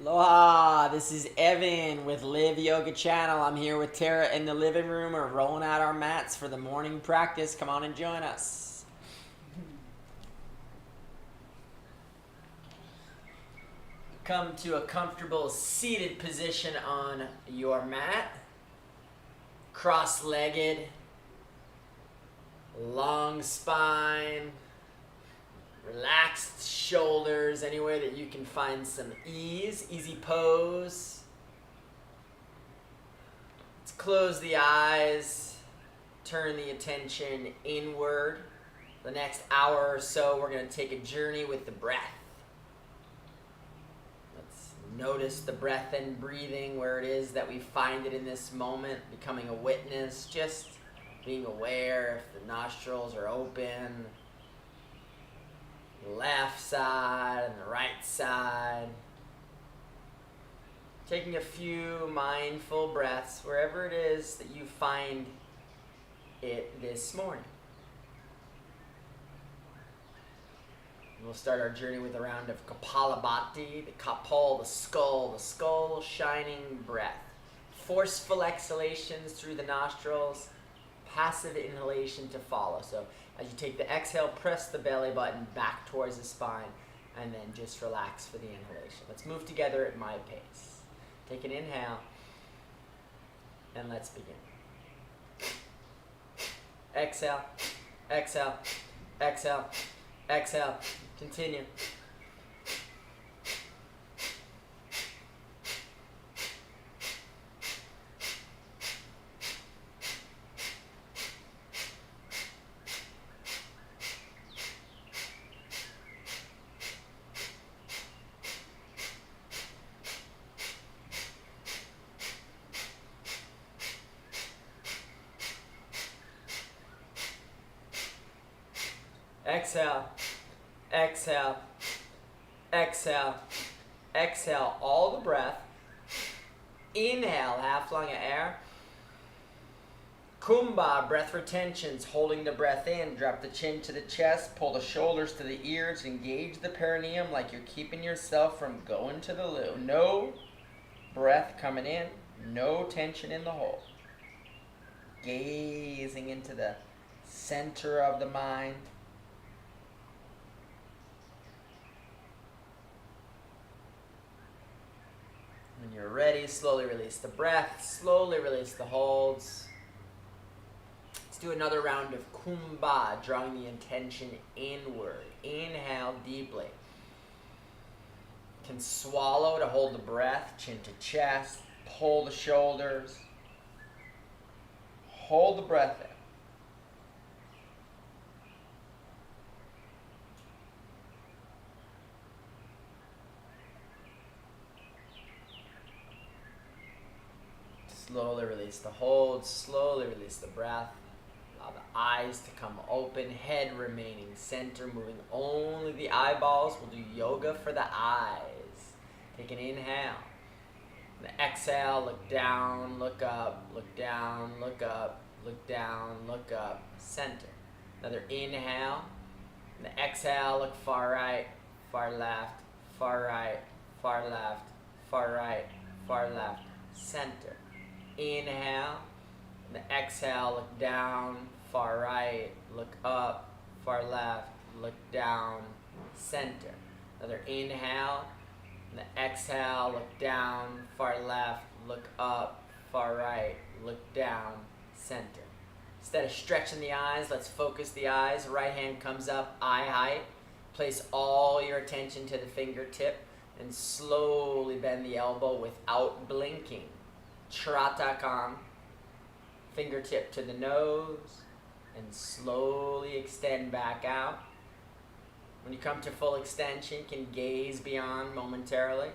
Aloha, this is Evan with Live Yoga Channel. I'm here with Terra in the living room. We're rolling out our mats for the morning practice. Come on and join us. Come to a comfortable seated position on your mat. Cross-legged, long spine, relaxed shoulders, anywhere that you can find some ease. Easy pose. Let's close the eyes, turn the attention inward. The next hour or so, we're going to take a journey with the breath. Let's notice the breath and breathing, where it is that we find it in this moment, becoming a witness, just being aware if the nostrils are open, the left side and the right side. Taking a few mindful breaths wherever it is that you find it this morning. We'll start our journey with a round of Kapalabhati, the kapal, the skull shining breath. Forceful exhalations through the nostrils, passive inhalation to follow. So as you take the exhale, press the belly button back towards the spine, and then just relax for the inhalation. Let's move together at my pace. Take an inhale, and let's begin. Exhale, exhale, exhale, exhale. Continue. Exhale, exhale, exhale, exhale all the breath. Inhale, half lung of air. Kumbha, breath retentions, holding the breath in. Drop the chin to the chest, pull the shoulders to the ears, engage the perineum like you're keeping yourself from going to the loo. No breath coming in, no tension in the hole. Gazing into the center of the mind. When you're ready, slowly release the breath, slowly release the holds. Let's do another round of Kumbha, drawing the intention inward. Inhale deeply. You can swallow to hold the breath, chin to chest, pull the shoulders. Hold the breath in. Slowly release the hold, slowly release the breath. Allow the eyes to come open, head remaining center, moving only the eyeballs. We'll do yoga for the eyes. Take an inhale. And the exhale, look down, look up, look down, look up, look down, look up, center. Another inhale. And the exhale, look far right, far left, far right, far left, far right, far left, center. Inhale, and the exhale, look down, far right, look up, far left, look down, center. Another inhale, and the exhale, look down, far left, look up, far right, look down, center. Instead of stretching the eyes, let's focus the eyes. Right hand comes up, eye height. Place all your attention to the fingertip and slowly bend the elbow without blinking. Tratakam, fingertip to the nose, and slowly extend back out. When you come to full extension, you can gaze beyond momentarily.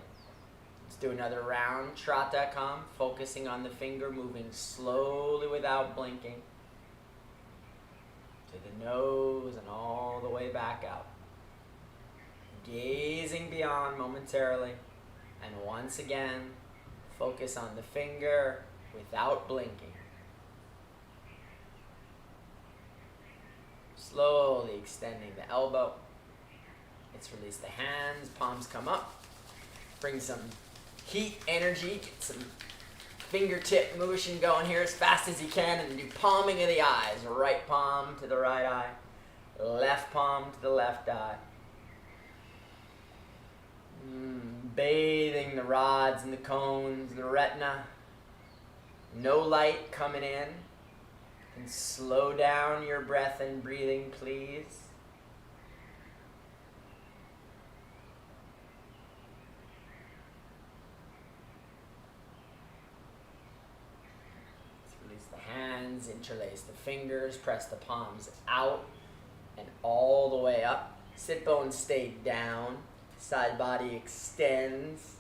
Let's do another round. Tratakam, focusing on the finger, moving slowly without blinking. To the nose and all the way back out. Gazing beyond momentarily, and once again, focus on the finger without blinking. Slowly extending the elbow. Let's release the hands, palms come up. Bring some heat energy. Get some fingertip motion going here as fast as you can, and then do palming of the eyes. Right palm to the right eye, left palm to the left eye. Bathing the rods and the cones, the retina. No light coming in. And slow down your breath and breathing, please. Let's release the hands, interlace the fingers, press the palms out and all the way up. Sit bones stay down. Side body extends,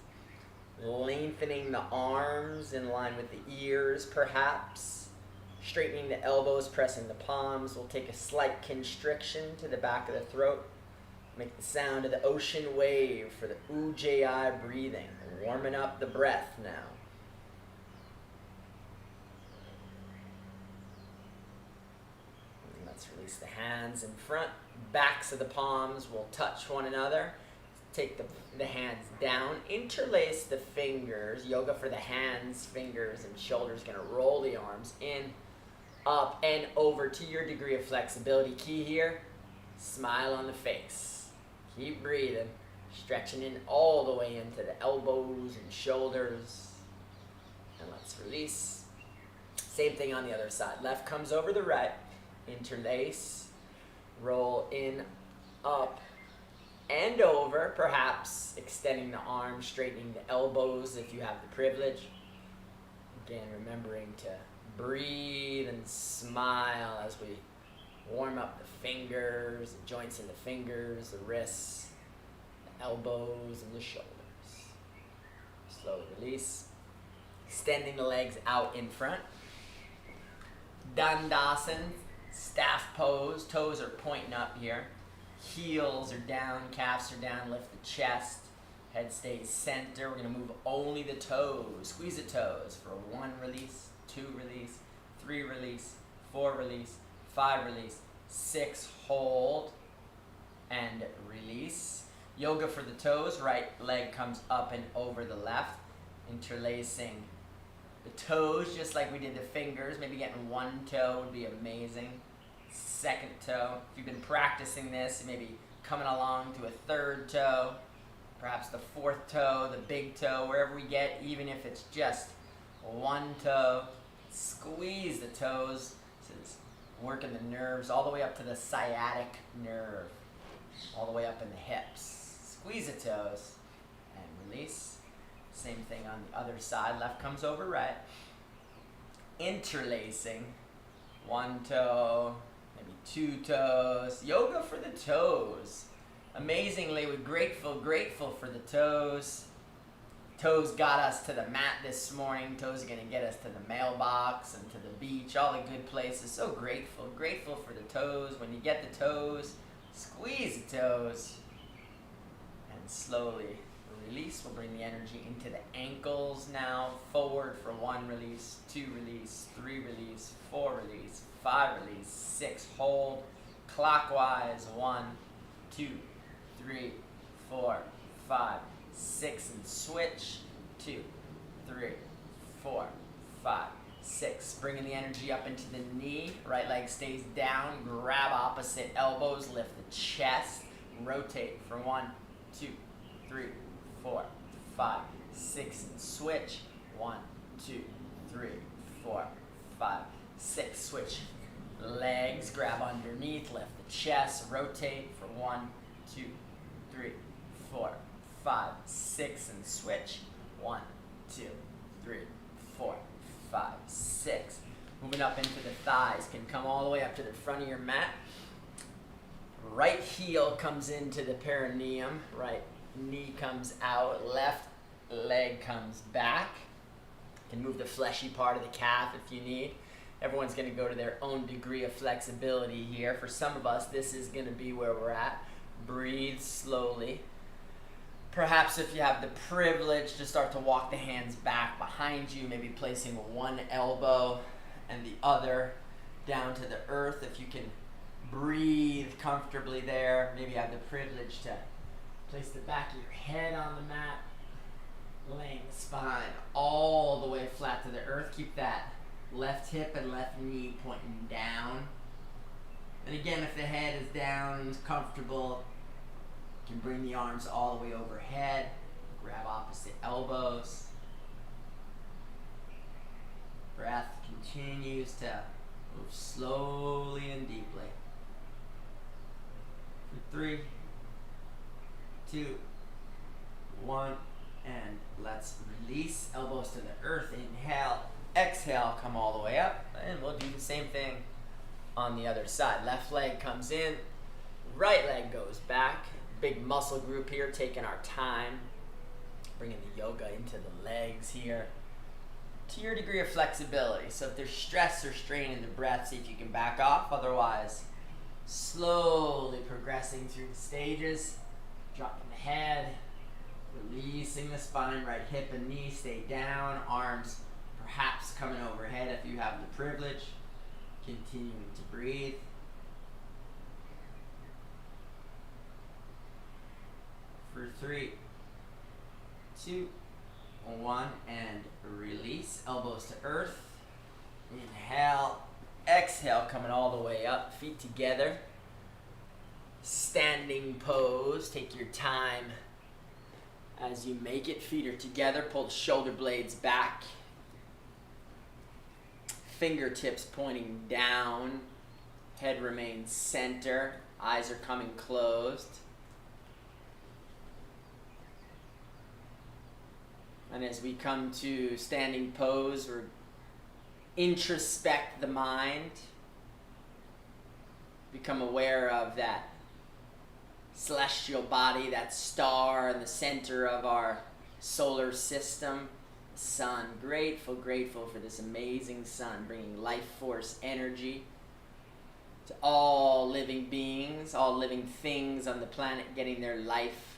lengthening the arms in line with the ears perhaps, straightening the elbows, pressing the palms. We'll take a slight constriction to the back of the throat. Make the sound of the ocean wave for the Ujjayi breathing, warming up the breath now. And let's release the hands in front, backs of the palms will touch one another. Take the hands down, interlace the fingers. Yoga for the hands, fingers, and shoulders. Gonna roll the arms in, up, and over to your degree of flexibility. Key here, smile on the face. Keep breathing, stretching in all the way into the elbows and shoulders. And let's release. Same thing on the other side. Left comes over the right, interlace, roll in, up, and over, perhaps extending the arms, straightening the elbows if you have the privilege. Again, remembering to breathe and smile as we warm up the fingers, the joints in the fingers, the wrists, the elbows, and the shoulders. Slowly release. Extending the legs out in front. Dandasana, staff pose. Toes are pointing up here. Heels are down, calves are down, lift the chest, head stays center. We're going to move only the toes. Squeeze the toes for 1 release, 2 release, 3 release, 4 release, 5 release, 6 hold, and release. Yoga for the toes. Right leg comes up and over the left, interlacing the toes just like we did the fingers. Maybe getting 1 toe would be amazing. 2nd toe. If you've been practicing this, maybe coming along to a 3rd toe, perhaps the 4th toe, the big toe, wherever we get, even if it's just 1 toe. Squeeze the toes. This is working the nerves all the way up to the sciatic nerve, all the way up in the hips. Squeeze the toes and release. Same thing on the other side. Left comes over right. Interlacing. 1 toe, maybe 2 toes. Yoga for the toes. Amazingly, we're grateful for the toes. Toes got us to the mat this morning. Toes are going to get us to the mailbox and to the beach, all the good places. So grateful for the toes. When you get the toes, squeeze the toes. And slowly release. We'll bring the energy into the ankles now. Forward for 1 release, 2 release, 3 release, 4 release, 5 release, 6 hold. Clockwise, 1, 2, 3, 4, 5, 6, and switch. 2, 3, 4, 5, 6. Bringing the energy up into the knee. Right leg stays down. Grab opposite elbows. Lift the chest. Rotate for 1, 2, 3, 4, 5, 6, and switch. 1, 2, 3, 4, 5, 6. Switch legs. Grab underneath. Lift the chest. Rotate for 1, 2, 3, 4, 5, 6, and switch. 1, 2, 3, 4, 5, 6. Moving up into the thighs. Can come all the way up to the front of your mat. Right heel comes into the perineum. Right knee comes out. Left leg comes back. Can move the fleshy part of the calf if you need. Everyone's going to go to their own degree of flexibility here. For some of us, this is going to be where we're at. Breathe slowly. Perhaps if you have the privilege to start to walk the hands back behind you, maybe placing 1 elbow and the other down to the earth. If you can breathe comfortably there, maybe you have the privilege to place the back of your head on the mat. Laying the spine all the way flat to the earth. Keep that left hip and left knee pointing down. And again, if the head is down, comfortable, you can bring the arms all the way overhead. Grab opposite elbows. Breath continues to move slowly and deeply. For 3, 2, 1, and let's release. Elbows to the earth. Inhale, exhale, come all the way up. And we'll do the same thing on the other side. Left leg comes in, right leg goes back. Big muscle group here, taking our time. Bringing the yoga into the legs here. To your degree of flexibility. So if there's stress or strain in the breath, see if you can back off. Otherwise, slowly progressing through the stages. Dropping the head. Releasing the spine, right hip and knee stay down. Arms perhaps coming overhead if you have the privilege. Continuing to breathe. For 3, 2, 1, and release. Elbows to earth. Inhale, exhale, coming all the way up. Feet together. Standing pose. Take your time as you make it. Feet are together. Pull the shoulder blades back. Fingertips pointing down. Head remains center. Eyes are coming closed. And as we come to standing pose, we're introspect the mind. Become aware of that celestial body, that star in the center of our solar system. The sun. Grateful for this amazing sun, bringing life force energy to all living beings, all living things on the planet, getting their life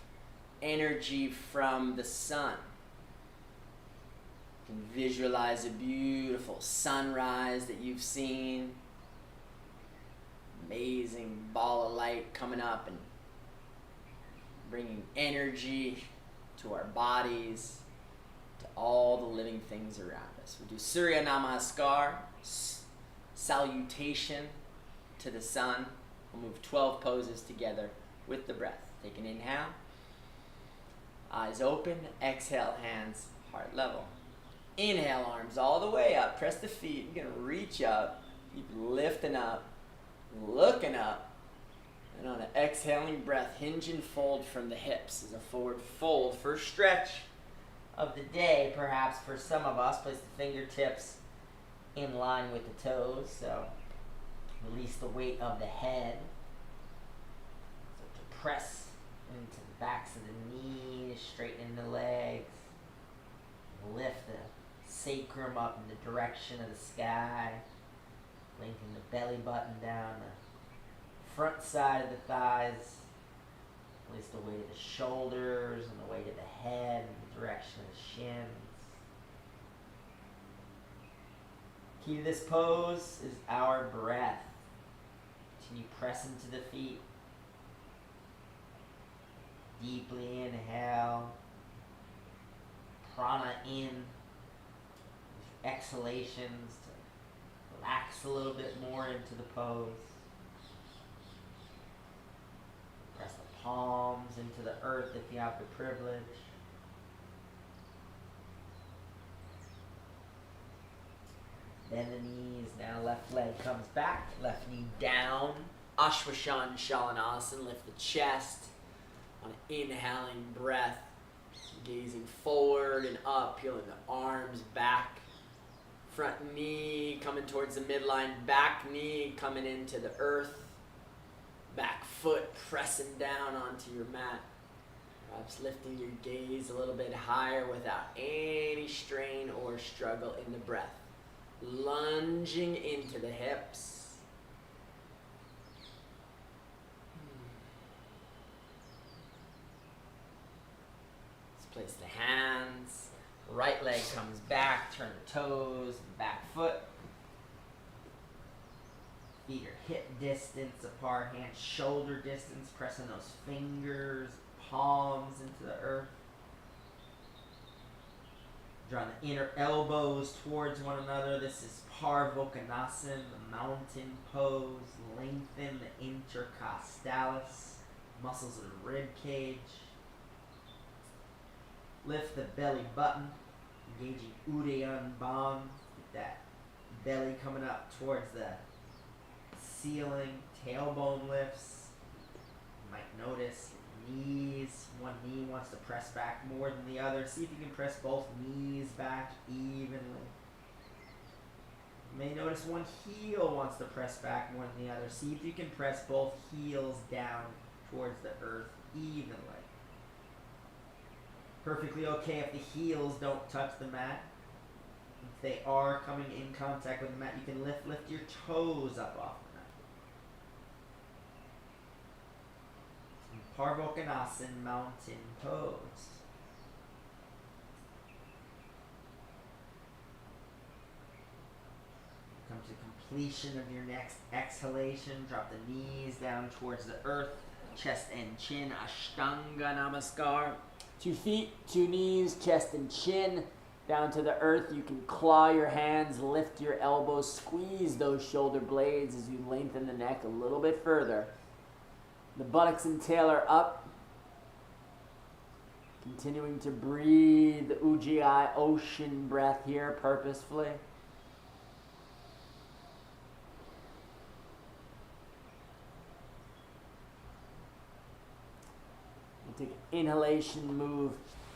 energy from the sun. You can visualize a beautiful sunrise that you've seen. Amazing ball of light coming up and bringing energy to our bodies, to all the living things around us. We do Surya Namaskar, salutation to the sun. We'll move 12 poses together with the breath. Take an inhale. Eyes open. Exhale, hands heart level. Inhale, arms all the way up. Press the feet. You're going to reach up. Keep lifting up, looking up. And on an exhaling breath, hinge and fold from the hips as a forward fold. First stretch of the day, perhaps for some of us. Place the fingertips in line with the toes. So release the weight of the head. So to press into the backs of the knees, straighten the legs. Lift the sacrum up in the direction of the sky. Lengthen the belly button down the front side of the thighs. Release the weight of the shoulders and the weight of the head in the direction of the shins. Key to this pose is our breath. Continue pressing to the feet. Deeply inhale. Prana in. Exhalations to relax a little bit more into the pose. Press the palms into the earth if you have the privilege. Bend the knees. Now left leg comes back. Left knee down. Ashwashan Shalanasana. Lift the chest. On an inhaling breath. Gazing forward and up. Peeling the arms back. Front knee coming towards the midline. Back knee coming into the earth. Back foot pressing down onto your mat. Perhaps lifting your gaze a little bit higher without any strain or struggle in the breath. Lunging into the hips. Let's place the hands. Right leg comes back. Turn the toes. Back foot. Feet are hip distance apart. Hands shoulder distance. Pressing those fingers, palms into the earth. Drawing the inner elbows towards one another. This is Parvokonasana, the mountain pose. Lengthen the intercostalis, muscles of the rib cage. Lift the belly button, engaging Uddiyana Bandha. Get that belly coming up towards the ceiling. Tailbone lifts. You might notice knees. One knee wants to press back more than the other. See if you can press both knees back evenly. You may notice one heel wants to press back more than the other. See if you can press both heels down towards the earth evenly. Perfectly okay if the heels don't touch the mat. If they are coming in contact with the mat, you can lift your toes up off the mat. Parvokonasana, mountain pose. Come to completion of your next exhalation. Drop the knees down towards the earth. Chest and chin, Ashtanga Namaskar. 2 feet, 2 knees, chest and chin down to the earth. You can claw your hands, lift your elbows, squeeze those shoulder blades as you lengthen the neck a little bit further. The buttocks and tail are up. Continuing to breathe the Ujjayi ocean breath here purposefully. Take an inhalation, move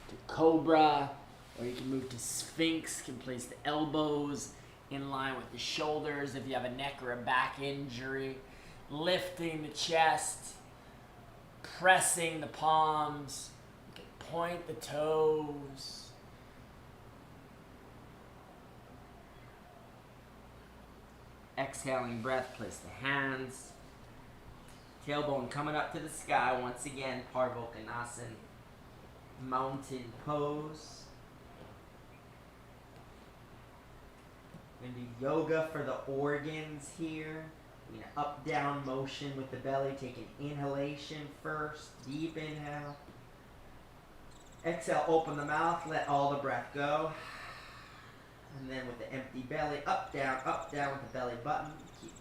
to Cobra, or you can move to Sphinx. You can place the elbows in line with the shoulders if you have a neck or a back injury. Lifting the chest, pressing the palms. You can point the toes. Exhaling breath, place the hands. Tailbone coming up to the sky once again, Parvokonasana, mountain pose. We're going to do yoga for the organs here. We're going to up-down motion with the belly. Take an inhalation first, deep inhale. Exhale, open the mouth, let all the breath go. And then with the empty belly, up, down with the belly button. Keep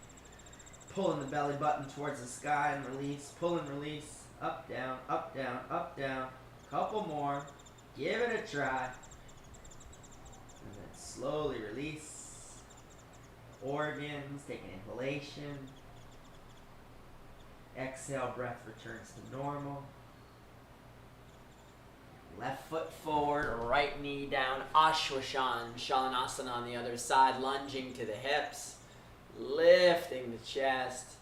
pulling the belly button towards the sky and release. Pull and release. Up, down, up, down, up, down. Couple more. Give it a try. And then slowly release. Organs, take an inhalation. Exhale, breath returns to normal. Left foot forward, right knee down. Ashwasana, Shalanasana on the other side, lunging to the hips. Lifting the chest,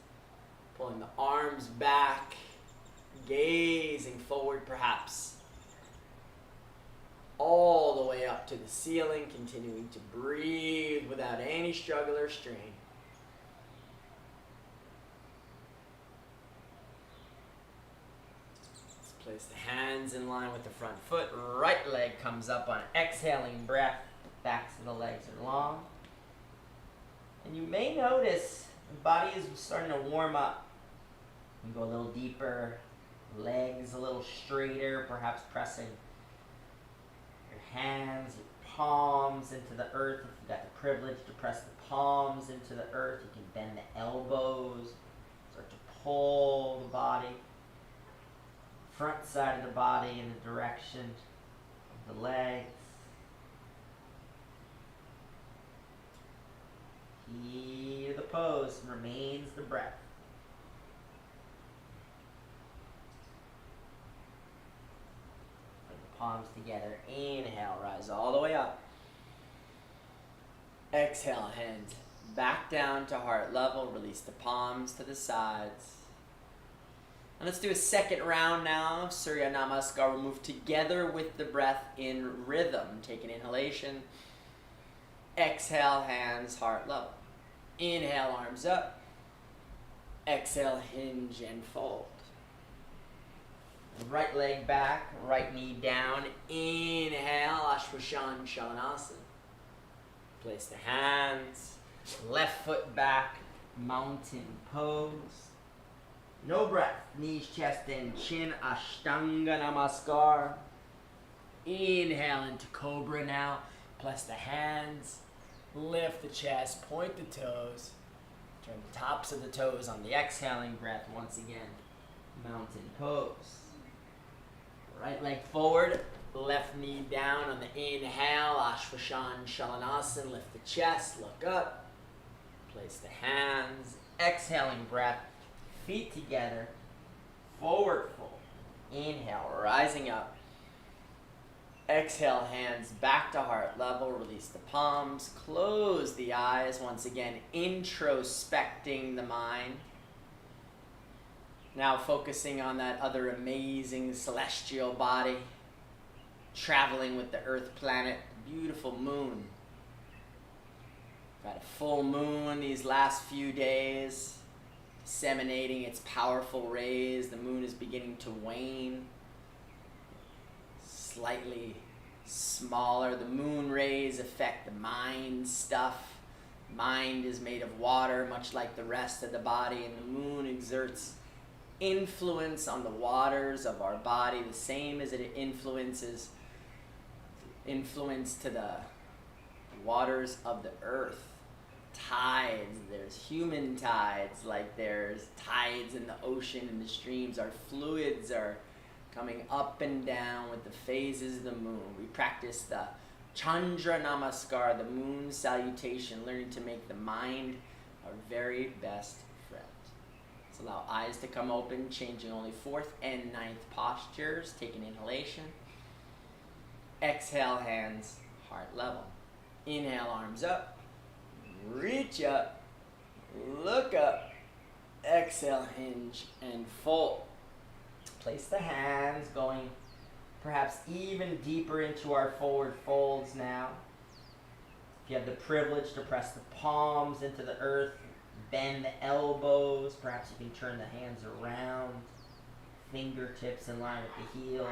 pulling the arms back, gazing forward perhaps, all the way up to the ceiling, continuing to breathe without any struggle or strain. Let's place the hands in line with the front foot. Right leg comes up on exhaling breath. Backs of the legs are long. And you may notice the body is starting to warm up. You go a little deeper, legs a little straighter, perhaps pressing your hands, your palms into the earth. If you've got the privilege to press the palms into the earth, you can bend the elbows, start to pull the body, front side of the body in the direction of the legs. Hear the pose, remains the breath. Put the palms together. Inhale, rise all the way up. Exhale, hands back down to heart level. Release the palms to the sides. And let's do a second round now of Surya Namaskar. We'll move together with the breath in rhythm. Take an inhalation. Exhale, hands heart level. Inhale, arms up. Exhale, hinge and fold. Right leg back, right knee down. Inhale, Ashwasana Shalanasana. Place the hands. Left foot back, mountain pose. No breath. Knees, chest, and chin. Ashtanga Namaskar. Inhale into Cobra now. Press the hands, lift the chest, point the toes. Turn the tops of the toes on the exhaling breath once again. Mountain pose. Right leg forward, left knee down on the inhale. Ashwashan Shalanasana. Lift the chest, look up. Place the hands. Exhaling breath. Feet together. Forward fold. Inhale, rising up. Exhale, hands back to heart level. Release the palms. Close the eyes. Once again, introspecting the mind. Now focusing on that other amazing celestial body. Traveling with the earth planet. Beautiful moon. Got a full moon these last few days. Disseminating its powerful rays. The moon is beginning to wane. Slightly smaller. The moon rays affect the mind stuff. Mind is made of water, much like the rest of the body, and the moon exerts influence on the waters of our body, the same as it influence to the waters of the earth. Tides, there's human tides, like there's tides in the ocean and the streams. Our fluids are coming up and down with the phases of the moon. We practice the Chandra Namaskar, the moon salutation, learning to make the mind our very best friend. Let's allow eyes to come open, changing only 4th and 9th postures. Take an inhalation. Exhale, hands heart level. Inhale, arms up. Reach up. Look up. Exhale, hinge and fold. Place the hands going perhaps even deeper into our forward folds now. If you have the privilege to press the palms into the earth, bend the elbows, perhaps you can turn the hands around, fingertips in line with the heels,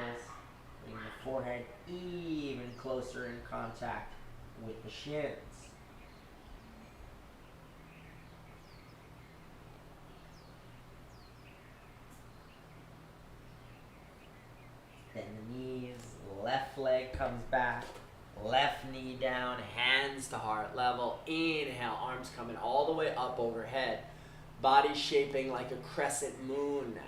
bring the forehead even closer in contact with the shins. Bend the knees, left leg comes back, left knee down, hands to heart level. Inhale, arms coming all the way up overhead. Body shaping like a crescent moon now.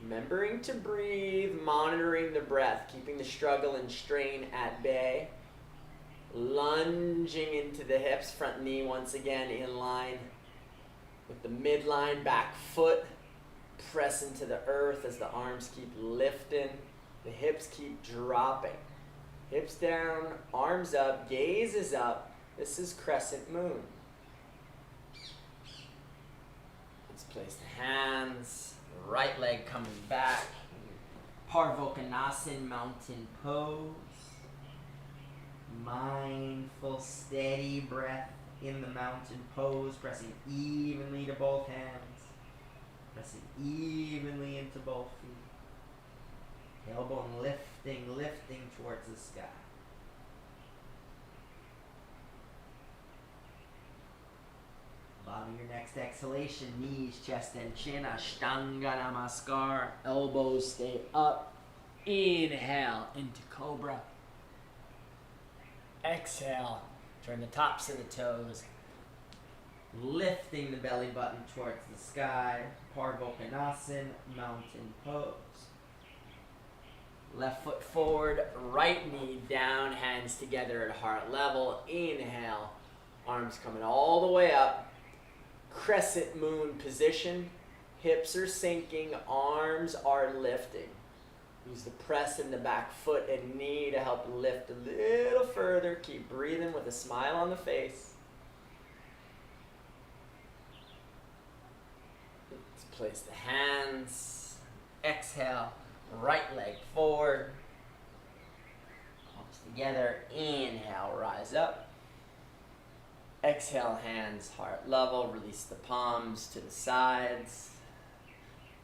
Remembering to breathe, monitoring the breath, keeping the struggle and strain at bay. Lunging into the hips, front knee once again in line with the midline, back foot. Press into the earth as the arms keep lifting, the hips keep dropping. Hips down, arms up, gaze is up. This is crescent moon. Let's place the hands, right leg coming back. Parvokonasana, mountain pose. Mindful, steady breath in the mountain pose, pressing evenly to both hands. Pressing evenly into both feet. Tailbone lifting towards the sky. Bottom of your next exhalation, knees, chest, and chin. Ashtanga Namaskar. Elbows stay up. Inhale into Cobra. Exhale. Turn the tops of the toes. Lifting the belly button towards the sky. Parvokonasana, mountain pose. Left foot forward, right knee down, hands together at heart level. Inhale, arms coming all the way up. Crescent moon position. Hips are sinking, arms are lifting. Use the press in the back foot and knee to help lift a little further. Keep breathing with a smile on the face. Place the hands, exhale, right leg forward, palms together, inhale, rise up, exhale, hands heart level, release the palms to the sides,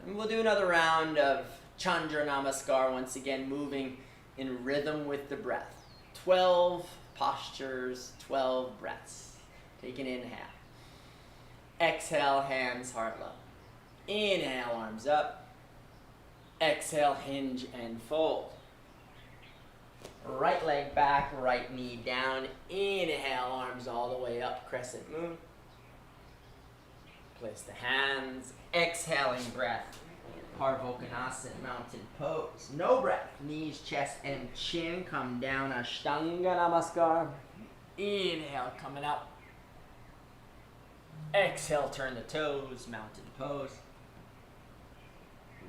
and we'll do another round of Chandra Namaskar, once again moving in rhythm with the breath. 12 postures, 12 breaths. Take an inhale, exhale, hands heart level. Inhale, arms up. Exhale, hinge and fold. Right right leg back, right knee down. Inhale, arms all the way up, crescent moon. Place the hands. Exhaling breath. Parvokonasana, mountain pose. No breath. Knees, chest, and chin come down. Ashtanga Namaskar. Inhale, coming up. Exhale, turn the toes, mountain pose.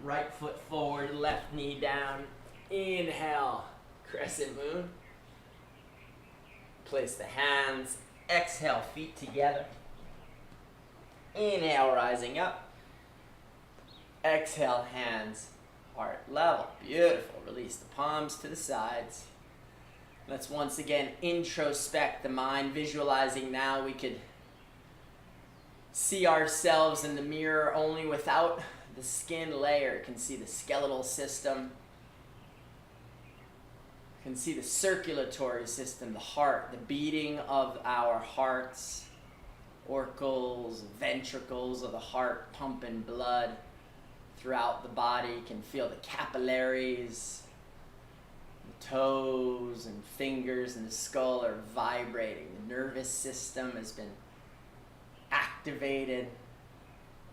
Right foot forward, left knee down. Inhale, crescent moon. Place the hands. Exhale, feet together. Inhale, rising up. Exhale, hands, heart level. Beautiful. Release the palms to the sides. Let's once again introspect the mind, visualizing now we could see ourselves in the mirror only without the skin layer. You can see the skeletal system. You can see the circulatory system, the heart, the beating of our hearts, oracles, ventricles of the heart pumping blood throughout the body. You can feel the capillaries, the toes and fingers and the skull are vibrating. The nervous system has been activated,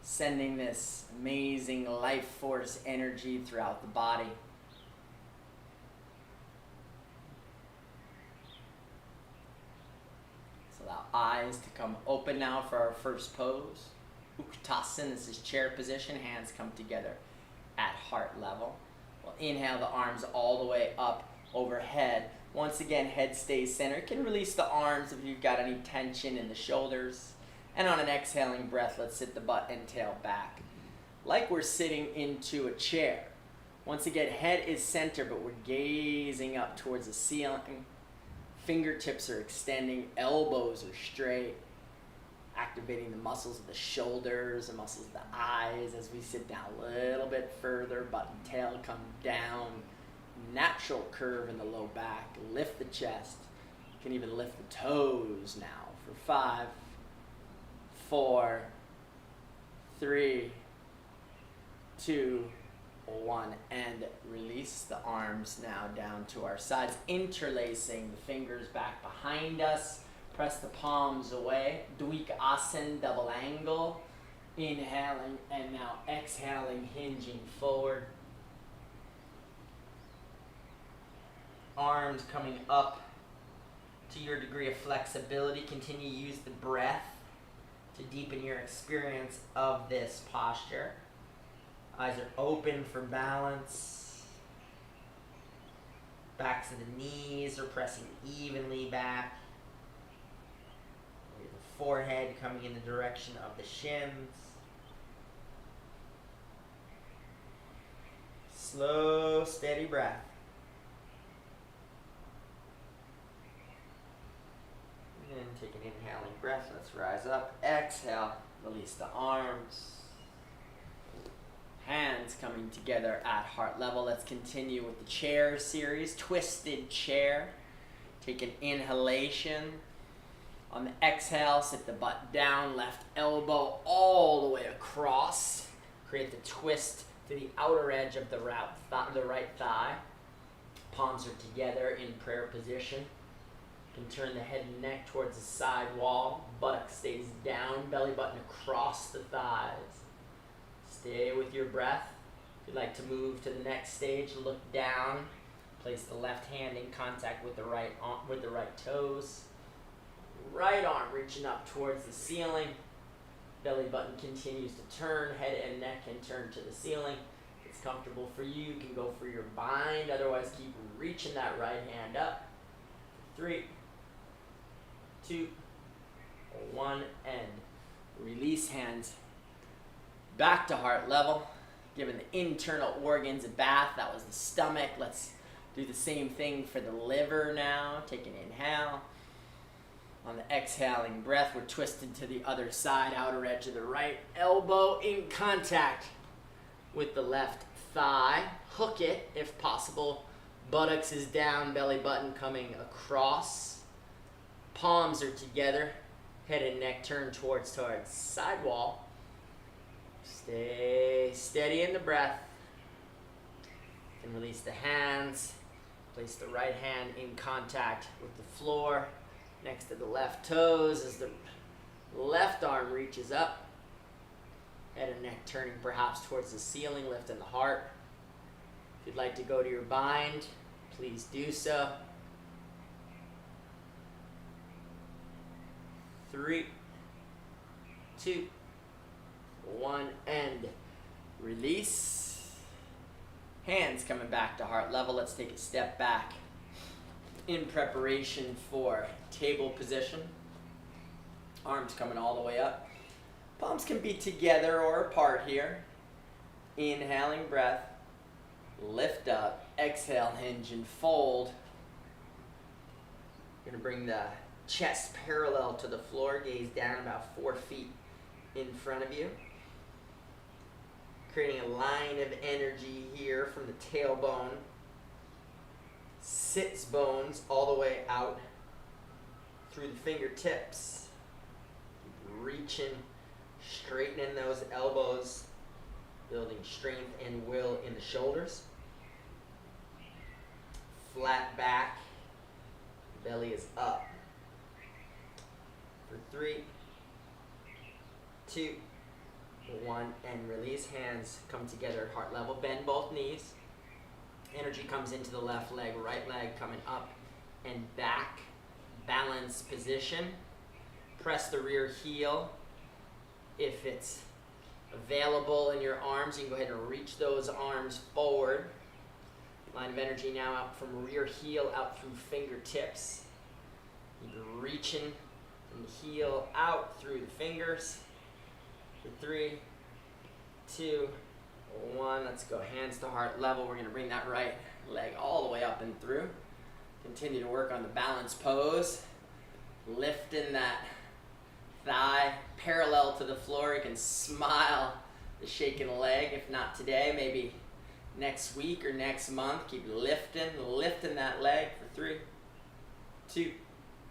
sending this amazing life force energy throughout the body. So allow eyes to come open now for our first pose. Uttanasana, this is chair position, hands come together at heart level. We'll inhale the arms all the way up overhead. Once again, head stays centered. You can release the arms if you've got any tension in the shoulders. And on an exhaling breath, let's sit the butt and tail back, like we're sitting into a chair. Once again, head is center, but we're gazing up towards the ceiling. Fingertips are extending, elbows are straight. Activating the muscles of the shoulders, the muscles of the eyes as we sit down a little bit further. Butt and tail come down. Natural curve in the low back. Lift the chest. You can even lift the toes now for 5, 4, 3, 2, 1. And release the arms now down to our sides. Interlacing the fingers back behind us. Press the palms away. Dvika-asana, double angle. Inhaling and now exhaling, hinging forward. Arms coming up to your degree of flexibility. Continue to use the breath to deepen your experience of this posture. Eyes are open for balance. Backs of the knees are pressing evenly back. Forehead coming in the direction of the shins. Slow, steady breath. And take an inhaling breath. Let's rise up. Exhale. Release the arms. Hands coming together at heart level. Let's continue with the chair series. Twisted chair. Take an inhalation. On the exhale, sit the butt down, left elbow all the way across. Create the twist to the outer edge of the right thigh. Palms are together in prayer position. You can turn the head and neck towards the side wall. Buttock stays down, belly button across the thighs. Stay with your breath. If you'd like to move to the next stage, look down. Place the left hand in contact with the right toes. Right arm reaching up towards the ceiling. Belly button continues to turn. Head and neck can turn to the ceiling. If it's comfortable for you, you can go for your bind. Otherwise, keep reaching that right hand up. 3, 2, 1, and release hands back to heart level. Giving the internal organs a bath. That was the stomach. Let's do the same thing for the liver now. Take an inhale. On the exhaling breath, we're twisted to the other side, outer edge of the right elbow in contact with the left thigh. Hook it if possible. Buttocks is down, belly button coming across. Palms are together. Head and neck turn towards side wall. Stay steady in the breath. And release the hands. Place the right hand in contact with the floor next to the left toes as the left arm reaches up. Head and neck turning perhaps towards the ceiling, lifting the heart. If you'd like to go to your bind, please do so. 3, 2, 1, and release. Hands coming back to heart level. Let's take a step back in preparation for table position. Arms coming all the way up. Palms can be together or apart here. Inhaling breath. Lift up. Exhale, hinge and fold. You're going to bring the chest parallel to the floor. Gaze down about 4 feet in front of you. Creating a line of energy here from the tailbone. Sits bones all the way out through the fingertips. Reaching, straightening those elbows, building strength and will in the shoulders. Flat back, belly is up. For 3, 2, 1, and release. Hands come together at heart level. Bend both knees. Energy comes into the left leg, right leg coming up and back. Balance position. Press the rear heel. If it's available in your arms, you can go ahead and reach those arms forward. Line of energy now out from rear heel out through fingertips. Keep reaching from the heel out through the fingers. For 3, 2, 1. Let's go hands to heart level. We're going to bring that right leg all the way up and through. Continue to work on the balance pose. Lifting that thigh parallel to the floor. You can smile the shaking leg. If not today, maybe next week or next month. Keep lifting that leg for 3, 2,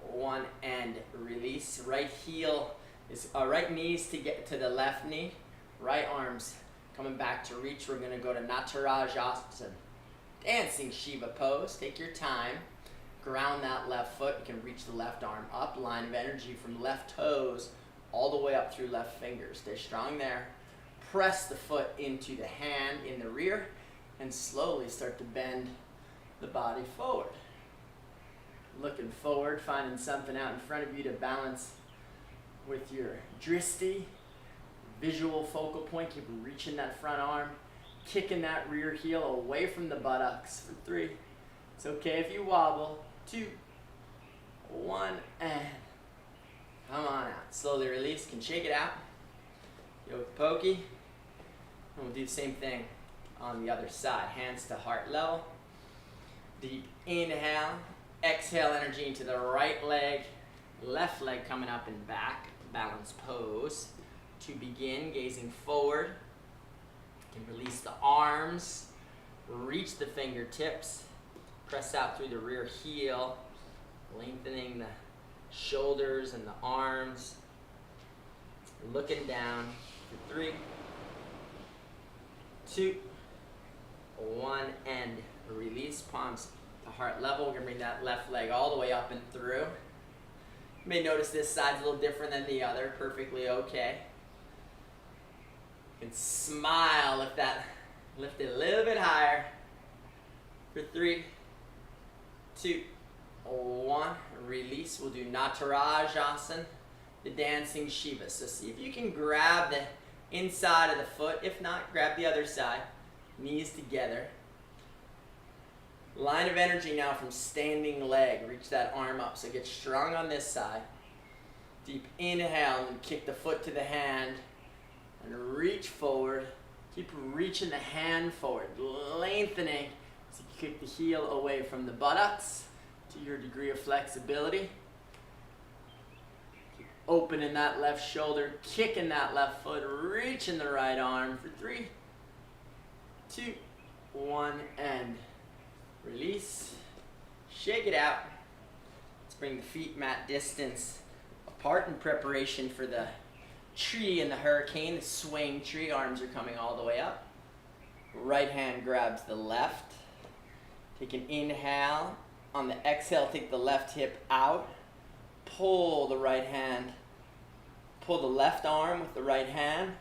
1, and release. Right heel is right knees to get to the left knee. Right arms coming back to reach. We're going to go to Natarajasana, dancing Shiva pose. Take your time. Ground that left foot. You can reach the left arm up. Line of energy from left toes all the way up through left fingers. Stay strong there. Press the foot into the hand in the rear and slowly start to bend the body forward. Looking forward, finding something out in front of you to balance with your dristi, visual focal point. Keep reaching that front arm, kicking that rear heel away from the buttocks for 3. It's okay if you wobble. 2, 1, and come on out. Slowly release. Can shake it out. Yoga pokey. And we'll do the same thing on the other side. Hands to heart level. Deep inhale. Exhale energy into the right leg. Left leg coming up and back. Balance pose. To begin, gazing forward. You can release the arms. Reach the fingertips. Press out through the rear heel, lengthening the shoulders and the arms. Looking down for 3, 2, 1, and release. Palms to heart level. We're going to bring that left leg all the way up and through. You may notice this side's a little different than the other. Perfectly okay. You can smile if that lifted a little bit higher. For 3, 2, 1, release. We'll do Natarajasana, the dancing Shiva. So see if you can grab the inside of the foot. If not, grab the other side. Knees together. Line of energy now from standing leg. Reach that arm up. So get strong on this side. Deep inhale and kick the foot to the hand. And reach forward. Keep reaching the hand forward. Lengthening. So you kick the heel away from the buttocks to your degree of flexibility. Keep opening that left shoulder, kicking that left foot, reaching the right arm for 3, 2, 1, and release. Shake it out. Let's bring the feet mat distance apart in preparation for the tree and the hurricane, the swaying tree. Arms are coming all the way up. Right hand grabs the left. Take an inhale. On the exhale, take the left hip out. Pull the right hand. Pull the left arm with the right hand.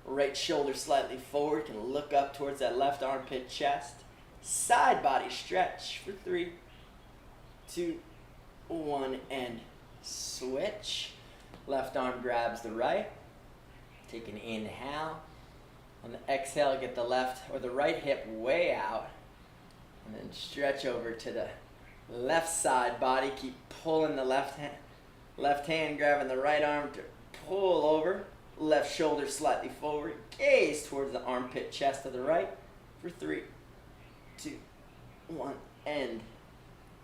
Right shoulder slightly forward. You can look up towards that left armpit chest. Side body stretch for 3, 2, 1, and switch. Left arm grabs the right. Take an inhale. On the exhale, get the left or the right hip way out. And then stretch over to the left side body. Keep pulling the left hand, grabbing the right arm to pull over. Left shoulder slightly forward. Gaze towards the armpit chest to the right for 3, 2, 1, and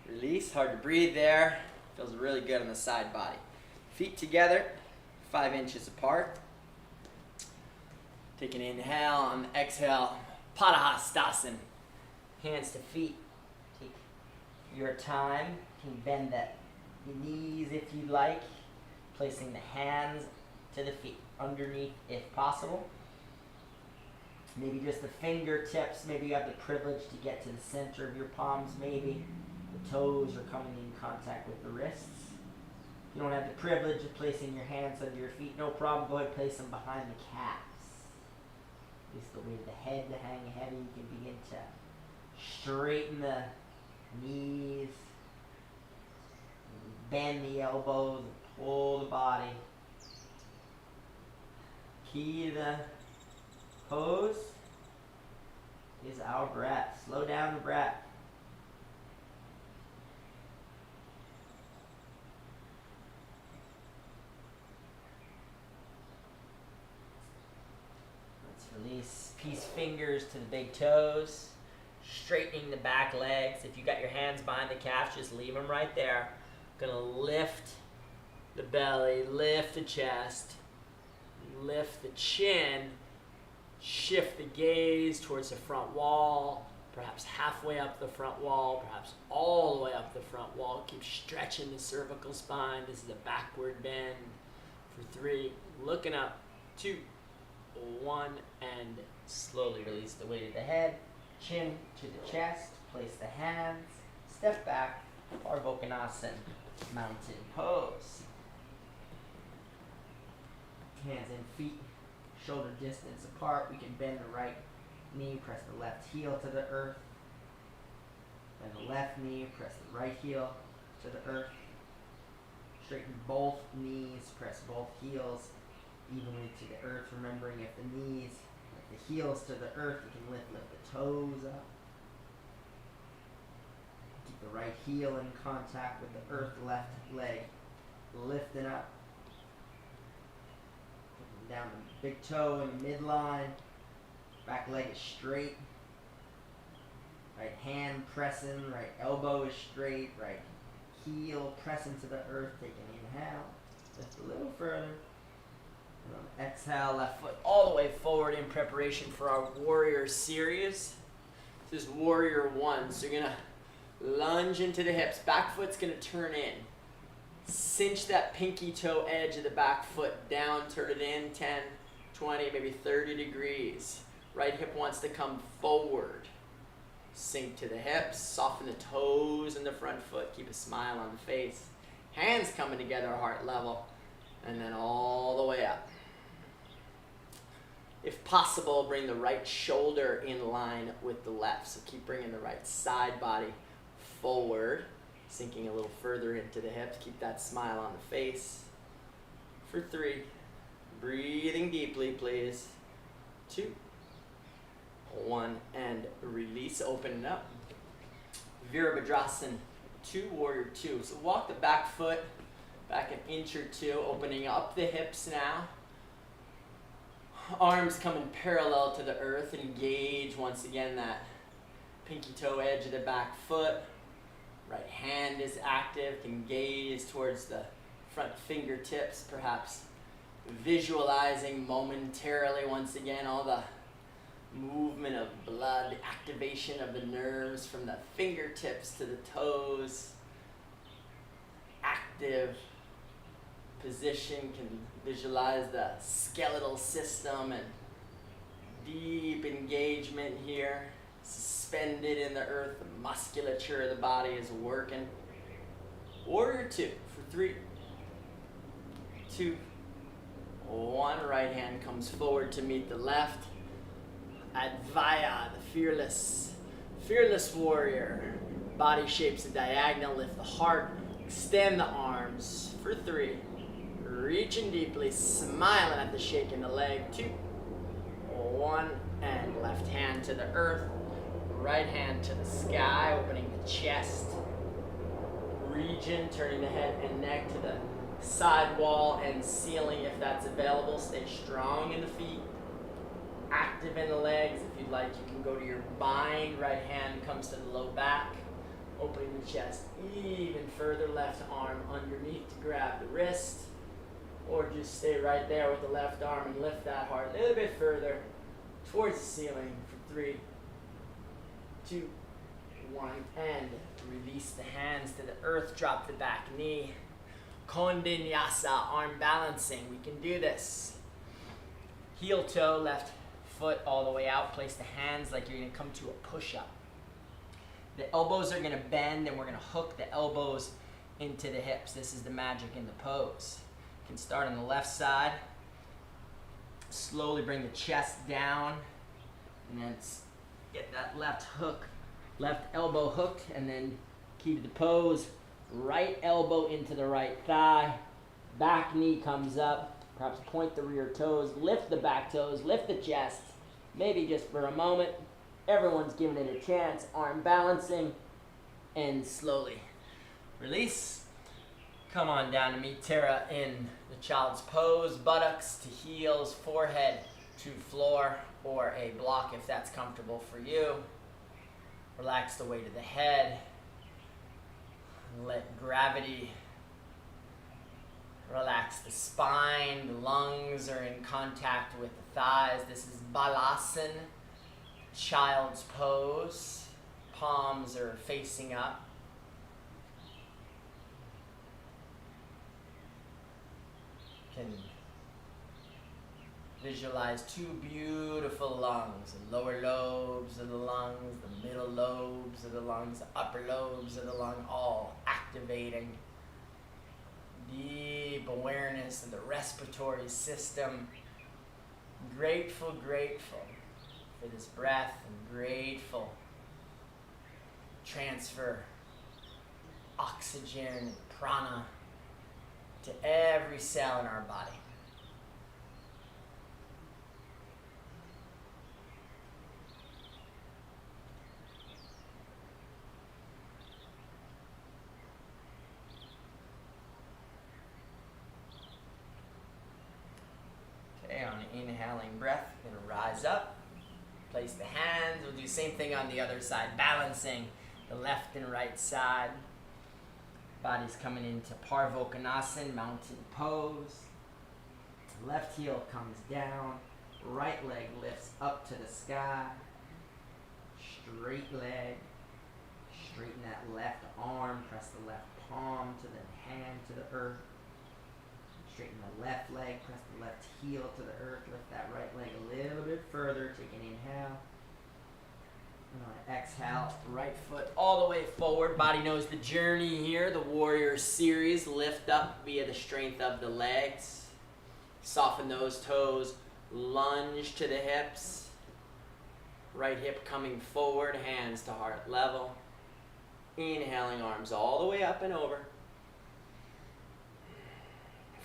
release. Hard to breathe there. Feels really good on the side body. Feet together, 5 inches apart. Take an inhale. On the exhale, Padahastasana. Hands to feet. Take your time. You can bend the knees if you like. Placing the hands to the feet, underneath if possible. Maybe just the fingertips. Maybe you have the privilege to get to the center of your palms. Maybe the toes are coming in contact with the wrists. If you don't have the privilege of placing your hands under your feet, no problem. Go ahead and place them behind the calves. Release the weight of the head to hang heavy. You can begin to straighten the knees, bend the elbows, and pull the body. Key to the pose is our breath. Slow down the breath. Let's release. Peace fingers to the big toes. Straightening the back legs. If you got your hands behind the calves, just leave them right there. Gonna lift the belly, lift the chest, lift the chin, shift the gaze towards the front wall, perhaps halfway up the front wall, perhaps all the way up the front wall. Keep stretching the cervical spine. This is a backward bend for 3, looking up, 2, 1, and slowly release the weight of the head, chin to the chest, place the hands, step back, Parvokonasana, mountain pose. Hands and feet shoulder distance apart. We can bend the right knee, press the left heel to the earth. Bend the left knee, press the right heel to the earth. Straighten both knees, press both heels evenly to the earth. Remembering if the knees, if the heels to the earth, you can lift the toes up. Keep the right heel in contact with the earth, left leg lifting up. Down the big toe in the midline. Back leg is straight. Right hand pressing, right elbow is straight, right heel pressing to the earth. Take an inhale, lift a little further. And on the exhale, left foot all the way forward in preparation for our warrior series. This is warrior 1. So you're gonna lunge into the hips. Back foot's gonna turn in. Cinch that pinky toe edge of the back foot down, turn it in 10, 20, maybe 30 degrees. Right hip wants to come forward. Sink to the hips, soften the toes in the front foot, keep a smile on the face. Hands coming together heart level, and then all the way up. If possible, bring the right shoulder in line with the left. So keep bringing the right side body forward. Sinking a little further into the hips. Keep that smile on the face. For 3. Breathing deeply, please. 2, 1, and release. Open it up. Virabhadrasana 2, warrior 2. So walk the back foot back an inch or 2, opening up the hips now. Arms coming parallel to the earth. Engage once again that pinky toe edge of the back foot. Right hand is active, can gaze towards the front fingertips, perhaps visualizing momentarily once again all the movement of blood, activation of the nerves from the fingertips to the toes. Active position, can visualize the skeletal system and deep engagement here. suspended in the earth. The musculature of the body is working. Warrior two for 3, 2, 1. Right hand comes forward to meet the left. Advaya, the fearless warrior. Body shapes a diagonal, lift the heart, extend the arms for 3. Reaching deeply, smiling at the shake in the leg. 2, 1, and left hand to the earth, right hand to the sky, opening the chest region, turning the head and neck to the side wall and ceiling if that's available. Stay strong in the feet, active in the legs. If you'd like, you can go to your bind. Right hand comes to the low back, opening the chest even further. Left arm underneath to grab the wrist, or just stay right there with the left arm and lift that heart a little bit further towards the ceiling for 3, 2, 1, and release the hands to the earth. Drop the back knee. Kondinyasa, arm balancing. We can do this. Heel toe, left foot all the way out. Place the hands like you're going to come to a push-up. The elbows are going to bend, and we're going to hook the elbows into the hips. This is the magic in the pose. You can start on the left side. Slowly bring the chest down, and then get that left elbow hooked, and then key to the pose. Right elbow into the right thigh. Back knee comes up. Perhaps point the rear toes. Lift the back toes. Lift the chest. Maybe just for a moment. Everyone's giving it a chance. Arm balancing. And slowly release. Come on down to meet Terra in the child's pose. Buttocks to heels. Forehead to floor. Or a block if that's comfortable for you. Relax the weight of the head. Let gravity relax the spine. The lungs are in contact with the thighs. This is Balasana, child's pose. Palms are facing up. You can visualize 2 beautiful lungs, the lower lobes of the lungs, the middle lobes of the lungs, the upper lobes of the lung, all activating. Deep awareness of the respiratory system. Grateful for this breath, and grateful transfer oxygen and prana to every cell in our body. On an inhaling breath, we're going to rise up, place the hands. We'll do the same thing on the other side, balancing the left and right side. Body's coming into Parvokonasana, mountain pose. Left heel comes down, right leg lifts up to the sky. Straight leg, straighten that left arm, press the left palm to the hand to the earth. Straighten the left leg, press the left heel to the earth, lift that right leg a little bit further, take an inhale. And on an exhale, right foot all the way forward. Body knows the journey here, the warrior series. Lift up via the strength of the legs. Soften those toes, lunge to the hips. Right hip coming forward, hands to heart level. Inhaling, arms all the way up and over.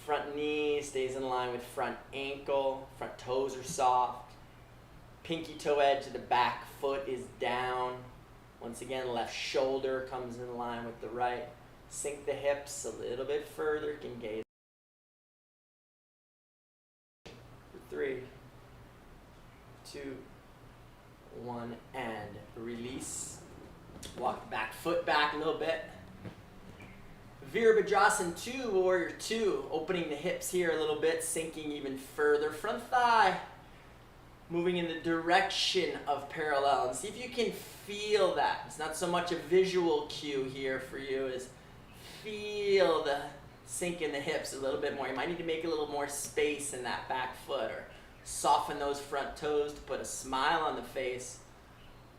Front knee stays in line with front ankle. Front toes are soft. Pinky toe edge of the back foot is down. Once again, left shoulder comes in line with the right. Sink the hips a little bit further. You can gaze. 3, 2, 1, and release. Walk the back foot back a little bit. Virabhadrasana 2, Warrior 2, opening the hips here a little bit, sinking even further. Front thigh moving in the direction of parallel. And see if you can feel that. It's not so much a visual cue here for you as feel the sink in the hips a little bit more. You might need to make a little more space in that back foot, or soften those front toes to put a smile on the face.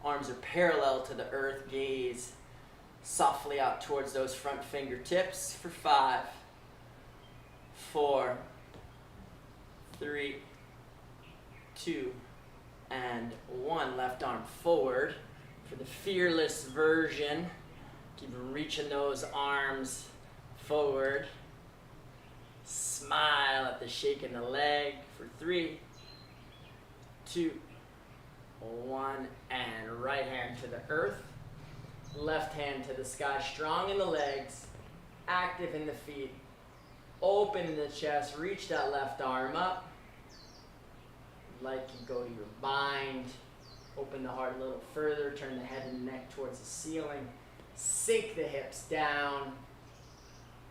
Arms are parallel to the earth. Gaze softly out towards those front fingertips for 5, 4, 3, 2, and 1. Left arm forward for the fearless version. Keep reaching those arms forward. Smile at the shake in the leg for 3, 2, 1, and right hand to the earth. Left hand to the sky, strong in the legs, active in the feet, open in the chest, reach that left arm up. Like you go to your bind, open the heart a little further, turn the head and neck towards the ceiling, sink the hips down,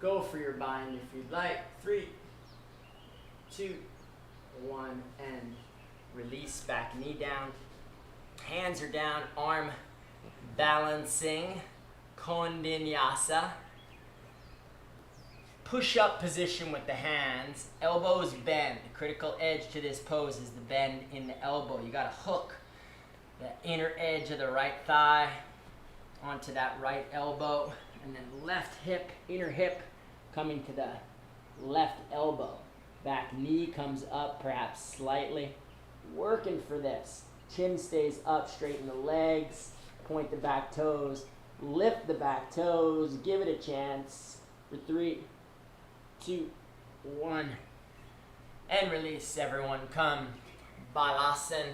go for your bind if you'd like. 3, 2, 1, and release, back knee down. Hands are down, arm balancing, kondinyasa. Push-up position with the hands, elbows bend. The critical edge to this pose is the bend in the elbow. You gotta hook the inner edge of the right thigh onto that right elbow, and then left hip, inner hip coming to the left elbow. Back knee comes up, perhaps slightly. Working for this. Chin stays up, straighten the legs, point the back toes, lift the back toes, give it a chance for 3, 2, 1, and release. Everyone come, Balasana,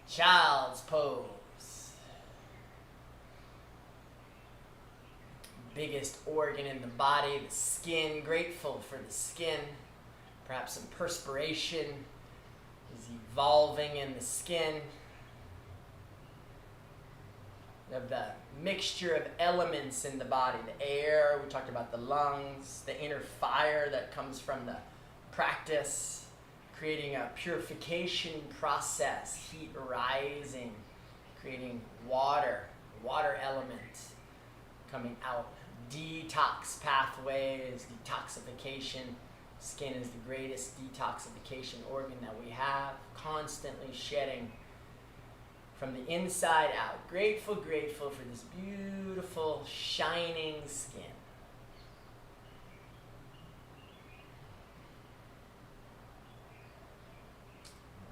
child's pose. Biggest organ in the body, the skin. Grateful for the skin. Perhaps some perspiration is evolving in the skin. Of the mixture of elements in the body, the air, we talked about the lungs, the inner fire that comes from the practice, creating a purification process, heat rising, creating water element coming out, detox pathways, detoxification. Skin is the greatest detoxification organ that we have, constantly shedding from the inside out. Grateful for this beautiful, shining skin.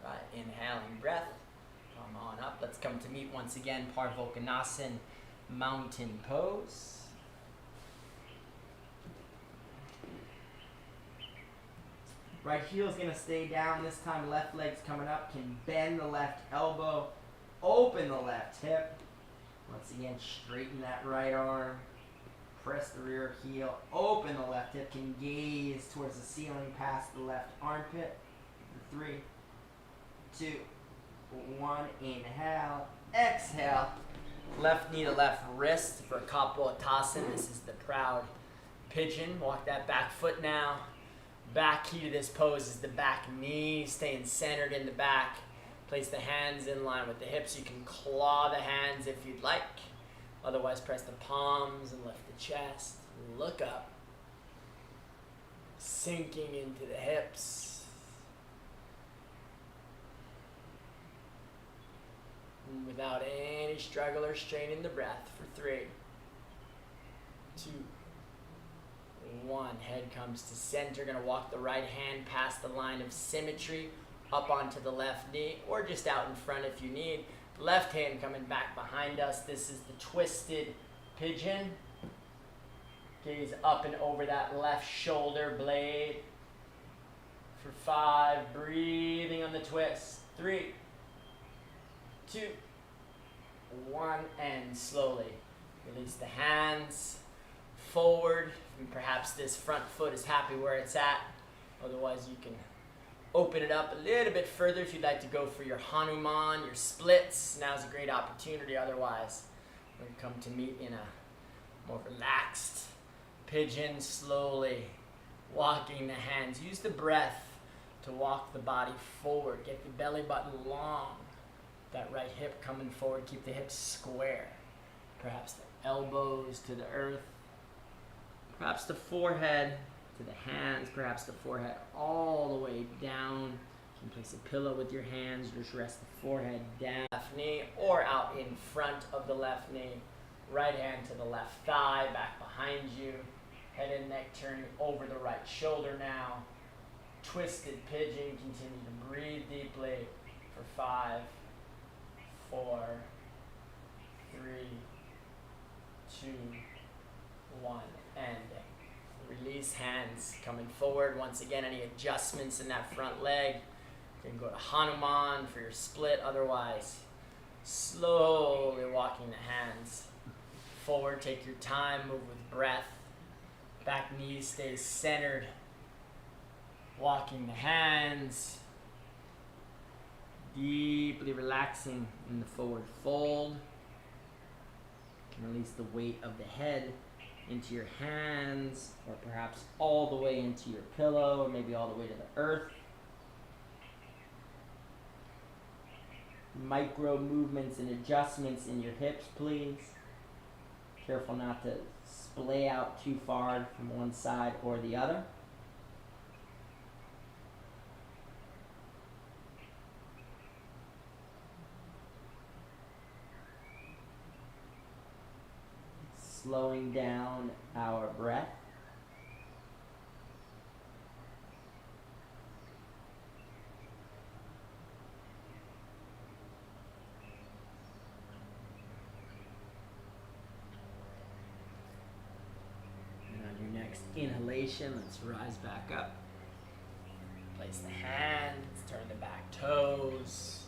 All right, inhaling breath. Come on up. Let's come to meet once again, Parvokanasan, mountain pose. Right heel's gonna stay down. This time left leg's coming up. Can bend the left elbow. Open the left hip. Once again, straighten that right arm. Press the rear heel. Open the left hip. Can gaze towards the ceiling past the left armpit. 3, 2, 1. Inhale. Exhale. Left knee to left wrist for Kapotasana. This is the proud pigeon. Walk that back foot now. Back key to this pose is the back knee. Staying centered in the back. Place the hands in line with the hips. You can claw the hands if you'd like. Otherwise, press the palms and lift the chest. Look up. Sinking into the hips. And without any struggle or strain in the breath for 3, 2, 1. Head comes to center. Gonna walk the right hand past the line of symmetry, up onto the left knee, or just out in front if you need. Left hand coming back behind us. This is the twisted pigeon. Gaze up and over that left shoulder blade. For 5, breathing on the twist. 3, 2, 1, and slowly release the hands forward. And perhaps this front foot is happy where it's at. Otherwise, you can open it up a little bit further if you'd like to go for your Hanuman, your splits. Now's a great opportunity. Otherwise, we're going to come to meet in a more relaxed pigeon, slowly walking the hands. Use the breath to walk the body forward. Get the belly button long. That right hip coming forward. Keep the hips square. Perhaps the elbows to the earth. Perhaps the forehead to the hands. Perhaps the forehead all the way down You can place a pillow with your hands, just rest the forehead down. Left knee or out in front of the left knee. Right hand to the left thigh, back behind you. Head and neck turning over the right shoulder now. Twisted pigeon, continue to breathe deeply for 5, 4, 3, 2, 1, and release. Hands coming forward. Once again, any adjustments in that front leg, you can go to Hanuman for your split. Otherwise, slowly walking the hands forward. Take your time, move with breath. Back knee stays centered. Walking the hands, deeply relaxing in the forward fold. You can release the weight of the head into your hands, or perhaps all the way into your pillow, or maybe all the way to the earth. Micro movements and adjustments in your hips, please. Careful not to splay out too far from one side or the other. Slowing down our breath. And on your next inhalation, let's rise back up. Place the hands, turn the back toes.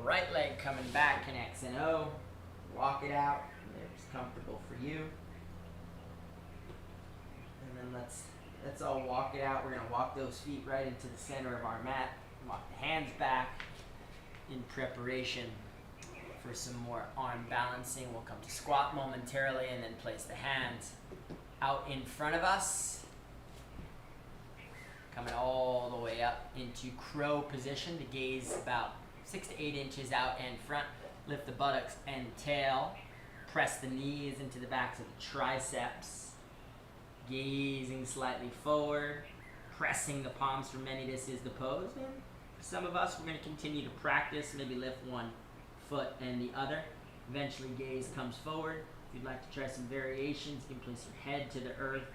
Right leg coming back, connects in O. Walk it out. It's comfortable for you. And then let's all walk it out. We're going to walk those feet right into the center of our mat. Walk the hands back in preparation for some more arm balancing. We'll come to squat momentarily and then place the hands out in front of us. Coming all the way up into crow position. The gaze about 6 to 8 inches out and front. Lift the buttocks and tail. Press the knees into the backs of the triceps. Gazing slightly forward. Pressing the palms. For many, this is the pose. And for some of us, we're going to continue to practice. Maybe lift one foot and the other. Eventually, gaze comes forward. If you'd like to try some variations, you can place your head to the earth.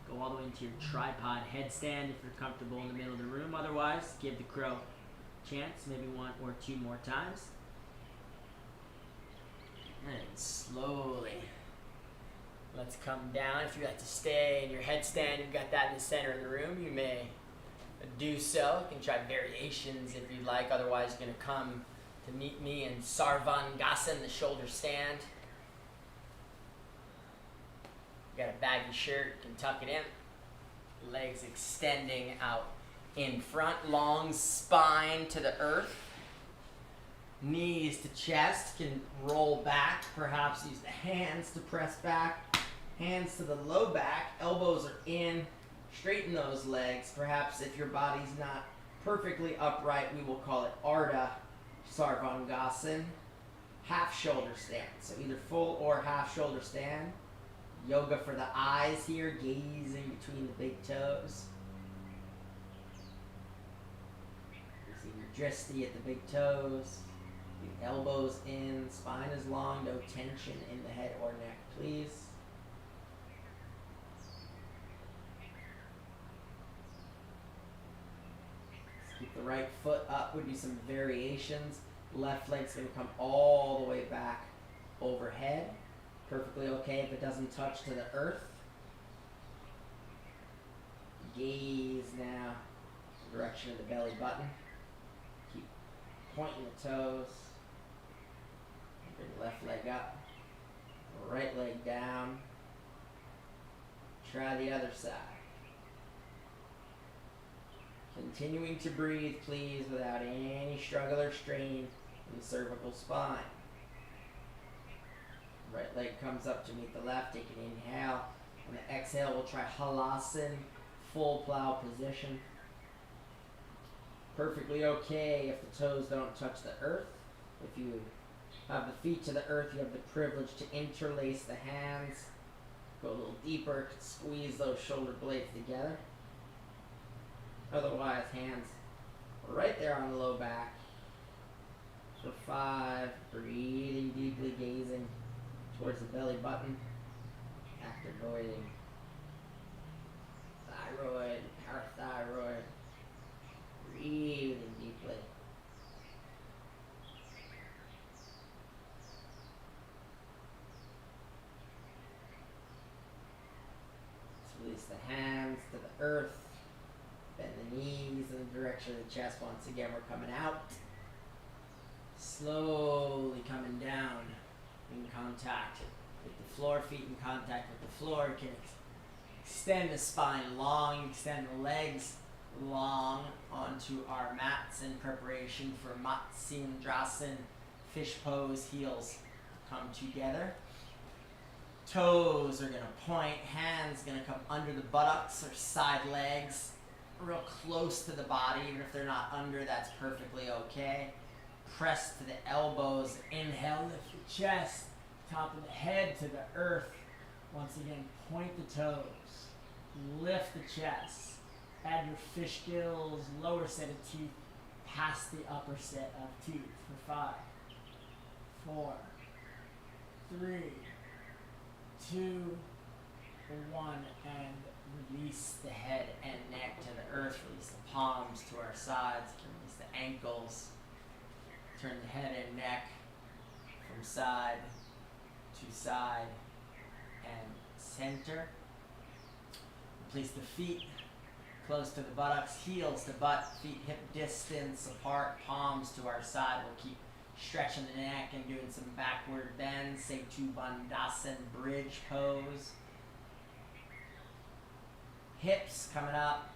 Go all the way into your tripod headstand if you're comfortable in the middle of the room. Otherwise, give the crow a chance. Maybe 1 or 2 more times. And slowly, let's come down. If you like to stay in your headstand, you've got that in the center of the room, you may do so. You can try variations if you'd like. Otherwise, you're going to come to meet me in Sarvangasana, the shoulder stand. You got a baggy shirt, you can tuck it in. Legs extending out in front, long spine to the earth. Knees to chest, can roll back, perhaps use the hands to press back, hands to the low back, elbows are in, straighten those legs. Perhaps if your body's not perfectly upright, we will call it Ardha Sarvangasana, half shoulder stand. So either full or half shoulder stand. Yoga for the eyes here, gazing between the big toes. Using your drishti at the big toes. The elbows in, spine is long, no tension in the head or neck, please. Let's keep the right foot up. We'll do some variations. Left leg's going to come all the way back overhead. Perfectly okay if it doesn't touch to the earth. Gaze now, direction of the belly button. Keep pointing the toes. Bring left leg up, right leg down. Try the other side. Continuing to breathe, please, without any struggle or strain in the cervical spine. Right leg comes up to meet the left. Take an inhale. On the exhale, we'll try halasana, full plow position. Perfectly okay if the toes don't touch the earth. If you have the feet to the earth, you have the privilege to interlace the hands. Go a little deeper, squeeze those shoulder blades together. Otherwise, hands right there on the low back. For 5, breathing deeply, gazing towards the belly button, activating thyroid, parathyroid, breathing deeply. Let's release the hands to the earth, bend the knees in the direction of the chest. Once again, we're coming out, slowly coming down in contact with the floor, feet in contact with the floor. You can extend the spine long, extend the legs long onto our mats in preparation for Matsyendrasen, fish pose. Heels come together. Toes are going to point, hands going to come under the buttocks or side legs, real close to the body. Even if they're not under, that's perfectly okay. Press to the elbows, inhale, lift the chest, top of the head to the earth. Once again, point the toes, lift the chest, add your fish gills, lower set of teeth, past the upper set of teeth for 5, 4, 3, 2, 1, and release the head and neck to the earth, release the palms to our sides, release the ankles, turn the head and neck from side to side and center. Place the feet close to the buttocks, heels to butt, feet hip distance apart, palms to our side. We'll keep stretching the neck and doing some backward bends, Setu Bandhasan bridge pose. Hips coming up,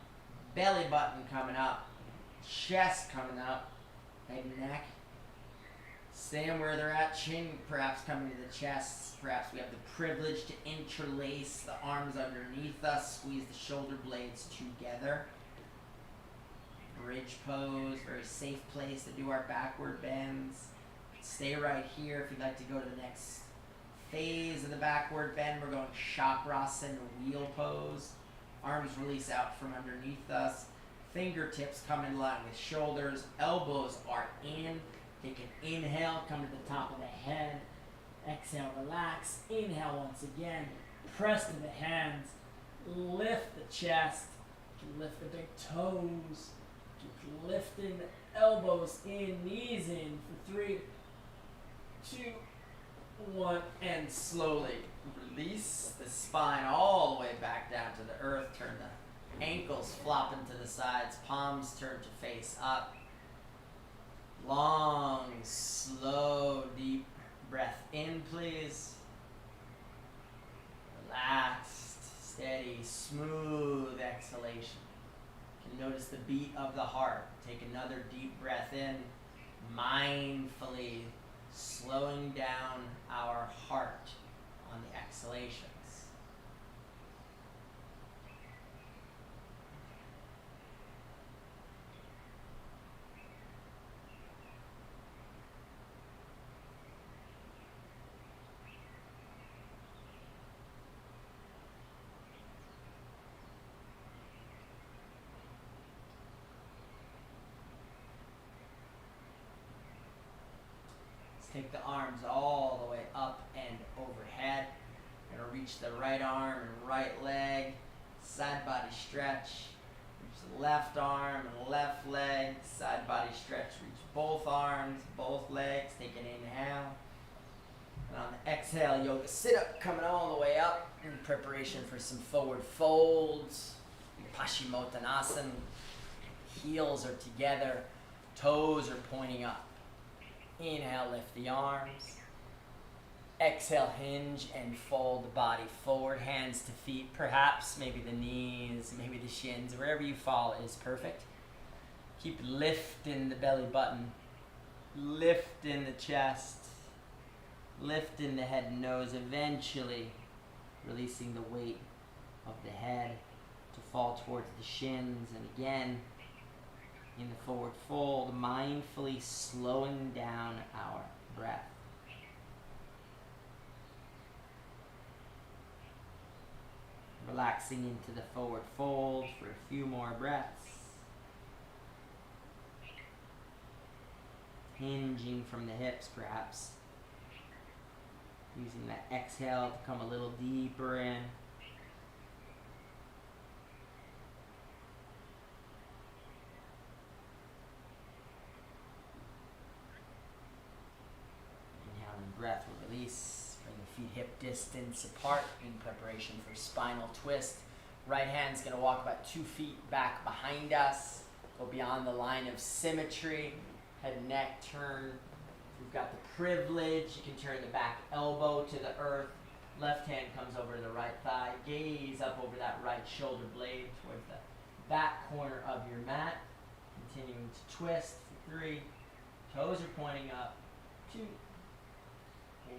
belly button coming up, chest coming up, head and neck. Staying where they're at, chin perhaps coming to the chest. Perhaps we have the privilege to interlace the arms underneath us, squeeze the shoulder blades together. Bridge pose, very safe place to do our backward bends. Stay right here if you'd like to go to the next phase of the backward bend. We're going Chakrasana wheel pose. Arms release out from underneath us. Fingertips come in line with shoulders. Elbows are in. Take an inhale, come to the top of the head. Exhale, relax. Inhale once again. Press to the hands. Lift the chest. Lift the big toes. Keep lifting the elbows in, knees in for 3, 2, 1, and slowly release the spine all the way back down to the earth. Turn the ankles flopping to the sides, palms turn to face up. Long, slow, deep breath in, please. Relaxed, steady, smooth exhalation. You can notice the beat of the heart. Take another deep breath in, mindfully slowing down our heart on the exhalations. Take the arms all the way up and overhead. Gonna reach the right arm and right leg, side body stretch. Reach the left arm and left leg, side body stretch. Reach both arms, both legs. Take an inhale. And on the exhale, yoga sit up, coming all the way up in preparation for some forward folds. Paschimottanasana. Heels are together, toes are pointing up. Inhale, lift the arms. Exhale, hinge and fold the body forward, hands to feet, perhaps, maybe the knees, maybe the shins, wherever you fall is perfect. Keep lifting the belly button, lifting the chest, lifting the head and nose, eventually releasing the weight of the head to fall towards the shins, and again, in the forward fold, mindfully slowing down our breath. Relaxing into the forward fold for a few more breaths. hinging from the hips perhaps. Using that exhale to come a little deeper in. Inhaling breath will release. Bring the feet hip distance apart in preparation for spinal twist. Right hand's going to walk about 2 feet back behind us. Go beyond the line of symmetry. Head and neck turn. If you've got the privilege, you can turn the back elbow to the earth. Left hand comes over to the right thigh. Gaze up over that right shoulder blade towards the back corner of your mat. Continuing to twist for 3. Toes are pointing up. 2,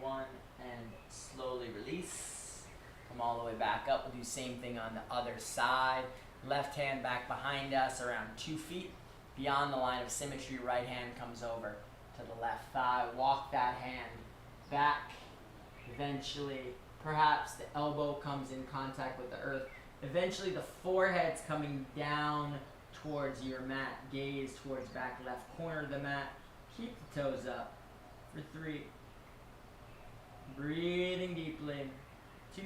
1, and slowly release. Come all the way back up. We'll do the same thing on the other side. Left hand back behind us around 2 feet. Beyond the line of symmetry, right hand comes over to the left thigh. Walk that hand back. Eventually, perhaps the elbow comes in contact with the earth. Eventually, the forehead's coming down towards your mat. Gaze towards back left corner of the mat. Keep the toes up for 3. Breathing deeply. 2,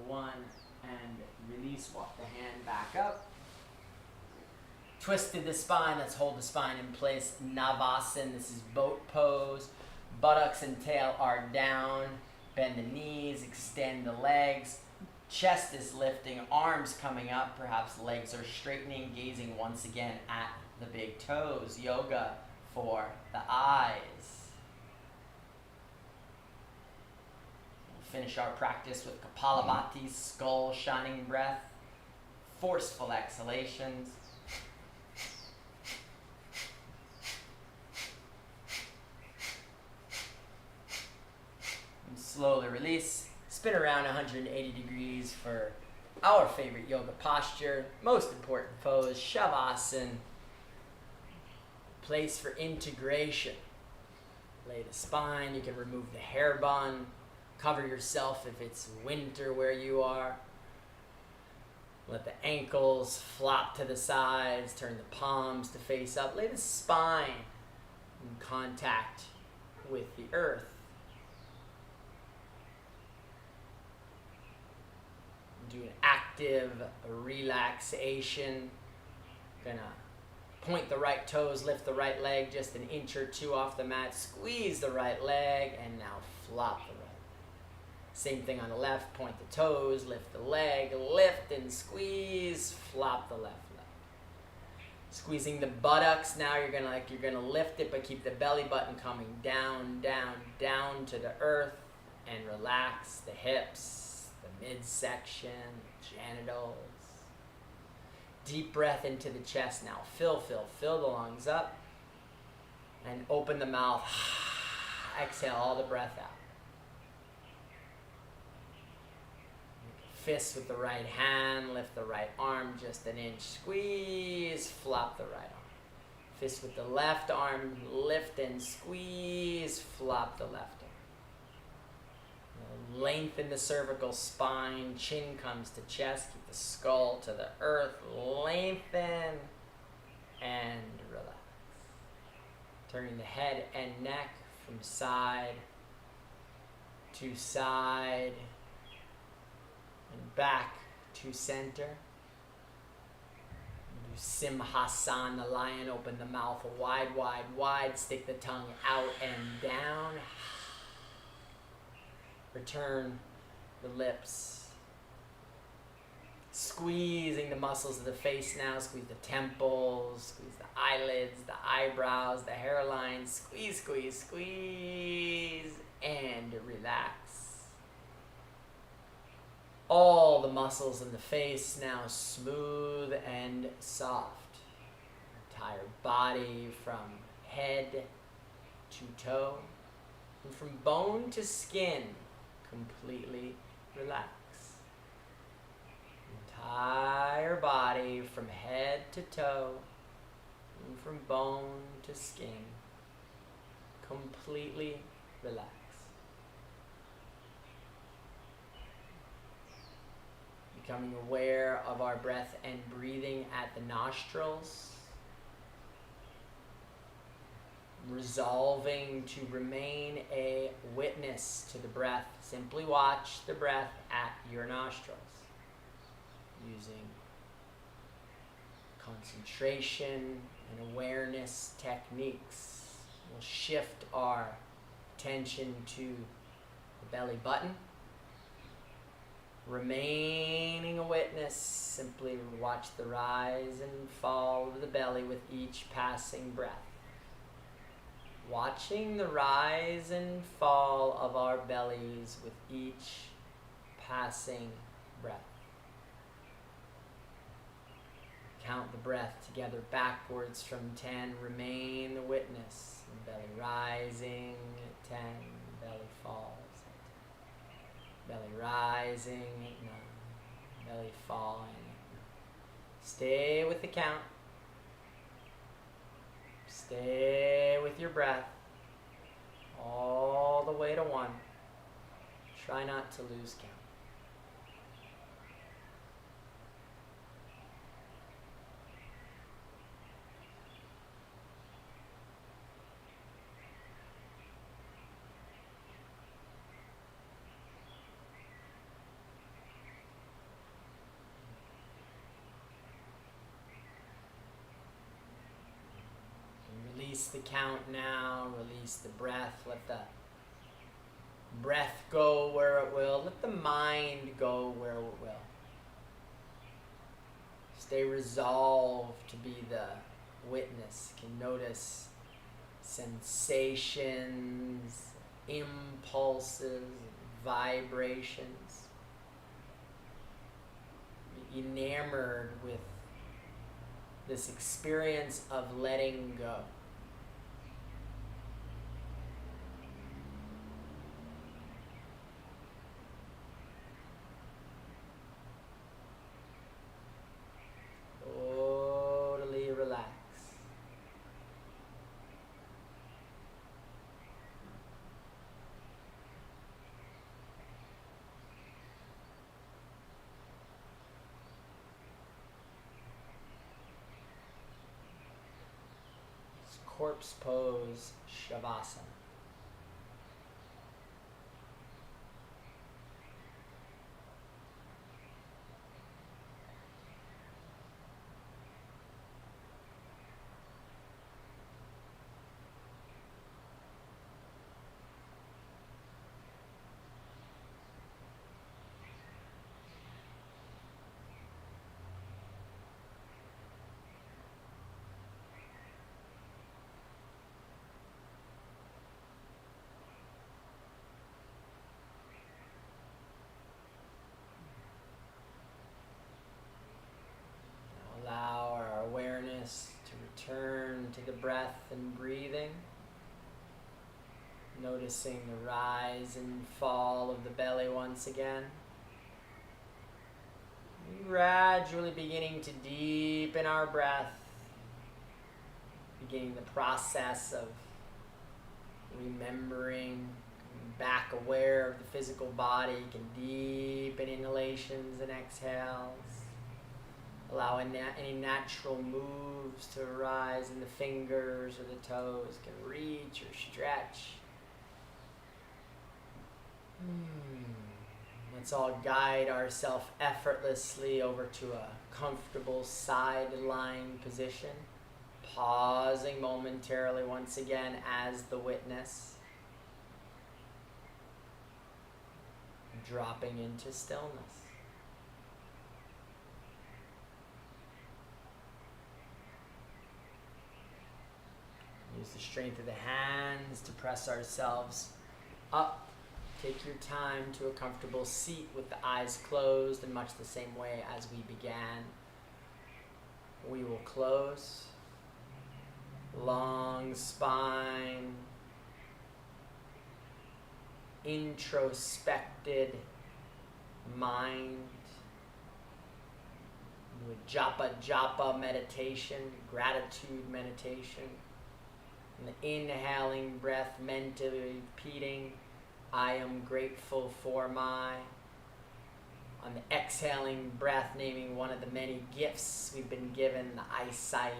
1, and release. Walk the hand back up. Twisted the spine. Let's hold the spine in place. Navasana. This is boat pose. Buttocks and tail are down. Bend the knees. Extend the legs. Chest is lifting. Arms coming up. Perhaps legs are straightening. Gazing once again at the big toes. Yoga for the eyes. We'll finish our practice with Kapalabhati, skull shining breath. Forceful exhalations. Slowly release. Spin around 180 degrees for our favorite yoga posture. Most important pose, Shavasana. Place for integration. Lay the spine. You can remove the hair bun. Cover yourself if it's winter where you are. Let the ankles flop to the sides. Turn the palms to face up. Lay the spine in contact with the earth. Do an active relaxation. Gonna point the right toes, lift the right leg just an inch or 2 off the mat. Squeeze the right leg, and now flop the right leg. Same thing on the left. Point the toes, lift the leg, lift and squeeze, flop the left leg. Squeezing the buttocks. Now you're gonna lift it, but keep the belly button coming down, down, down to the earth, and relax the hips. The midsection, genitals. Deep breath into the chest now. Fill the lungs up. And open the mouth. Exhale all the breath out. Fist with the right hand. Lift the right arm just an inch. Squeeze. Flop the right arm. Fist with the left arm. Lift and squeeze. Flop the left arm. Lengthen the cervical spine, chin comes to chest, keep the skull to the earth, lengthen, and relax. Turning the head and neck from side to side, and back to center. Do Simhasana, the lion, open the mouth wide, wide, wide, stick the tongue out and down. Return the lips. Squeezing the muscles of the face now. Squeeze the temples, squeeze the eyelids, the eyebrows, the hairline. Squeeze, squeeze, squeeze, and relax. All the muscles in the face now smooth and soft. Entire body from head to toe, and from bone to skin. Completely relax. Entire body from head to toe and from bone to skin. Completely relax. Becoming aware of our breath and breathing at the nostrils. resolving to remain a witness to the breath. Simply watch the breath at your nostrils using concentration and awareness techniques. We'll shift our attention to the belly button. Remaining a witness, simply watch the rise and fall of the belly with each passing breath. Watching the rise and fall of our bellies with each passing breath. Count the breath together backwards from 10. Remain the witness. Belly rising at 10. Belly falls at 10. Belly rising at 9. Belly falling at 9. Stay with the count. Stay with your breath all the way to 1. Try not to lose count. Release the count now, release the breath, let the breath go where it will, let the mind go where it will. Stay resolved to be the witness. You can notice sensations, impulses, vibrations. Be enamored with this experience of letting go. Totally relax. It's corpse pose, Shavasana. Allow our awareness to return to the breath and breathing, noticing the rise and fall of the belly once again. Gradually beginning to deepen our breath, beginning the process of remembering, back aware of the physical body. You can deepen inhalations and exhales. Allow any natural moves to arise in the fingers or the toes. Can reach or stretch. Let's all guide ourselves effortlessly over to a comfortable side lying position. Pausing momentarily once again as the witness. Dropping into stillness. Use the strength of the hands to press ourselves up. Take your time to a comfortable seat with the eyes closed in much the same way as we began. We will close. Long spine. Introspected mind. Japa meditation, gratitude meditation. And the inhaling breath, mentally repeating, I am grateful for my. On the exhaling breath, naming one of the many gifts we've been given, the eyesight,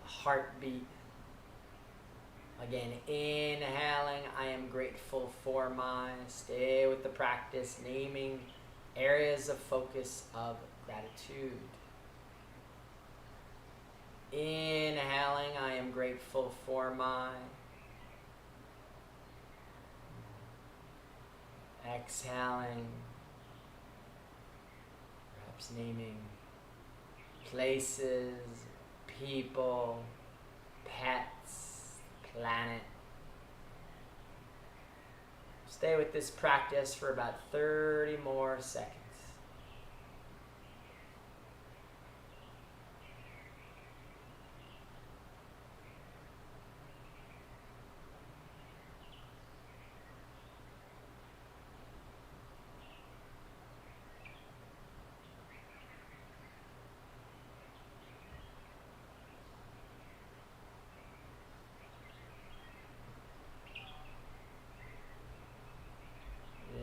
the heartbeat, Again, inhaling, I am grateful for my. Stay with the practice, naming areas of focus of gratitude. Inhaling, I am grateful for my. Exhaling, perhaps naming places, people, pets, planet. Stay with this practice for about 30 more seconds.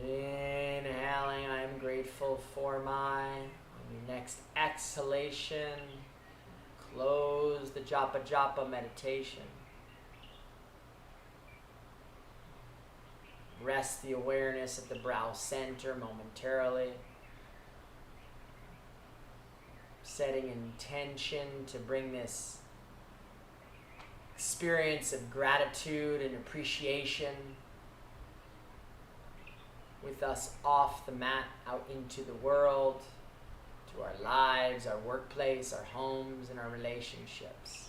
Inhaling, I am grateful for my. On your next exhalation, close the japa japa meditation. Rest the awareness at the brow center momentarily. Setting intention to bring this experience of gratitude and appreciation with us off the mat out into the world, to our lives, our workplace, our homes, and our relationships.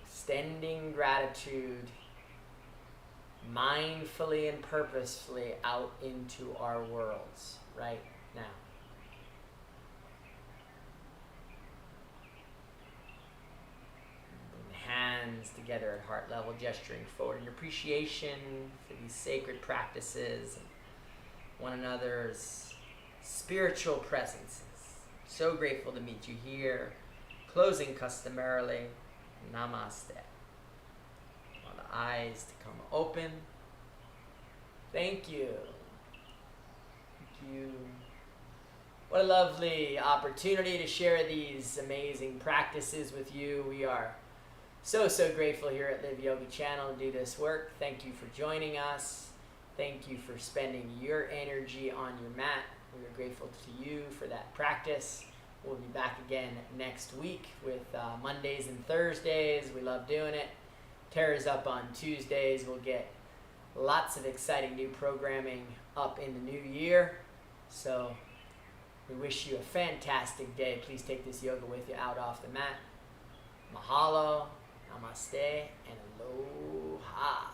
Extending gratitude mindfully and purposefully out into our worlds right now. Hands together at heart level, gesturing forward in appreciation for these sacred practices and one another's spiritual presences. So grateful to meet you here. Closing customarily, namaste. Allow the eyes to come open. Thank you. Thank you. What a lovely opportunity to share these amazing practices with you. We are so grateful here at Live Yoga Channel to do this work. Thank you for joining us. Thank you for spending your energy on your mat. We are grateful to you for that practice. We'll be back again next week with Mondays and Thursdays. We love doing it. Terra's up on Tuesdays. We'll get lots of exciting new programming up in the new year. So we wish you a fantastic day. Please take this yoga with you out off the mat. Mahalo, namaste, and aloha.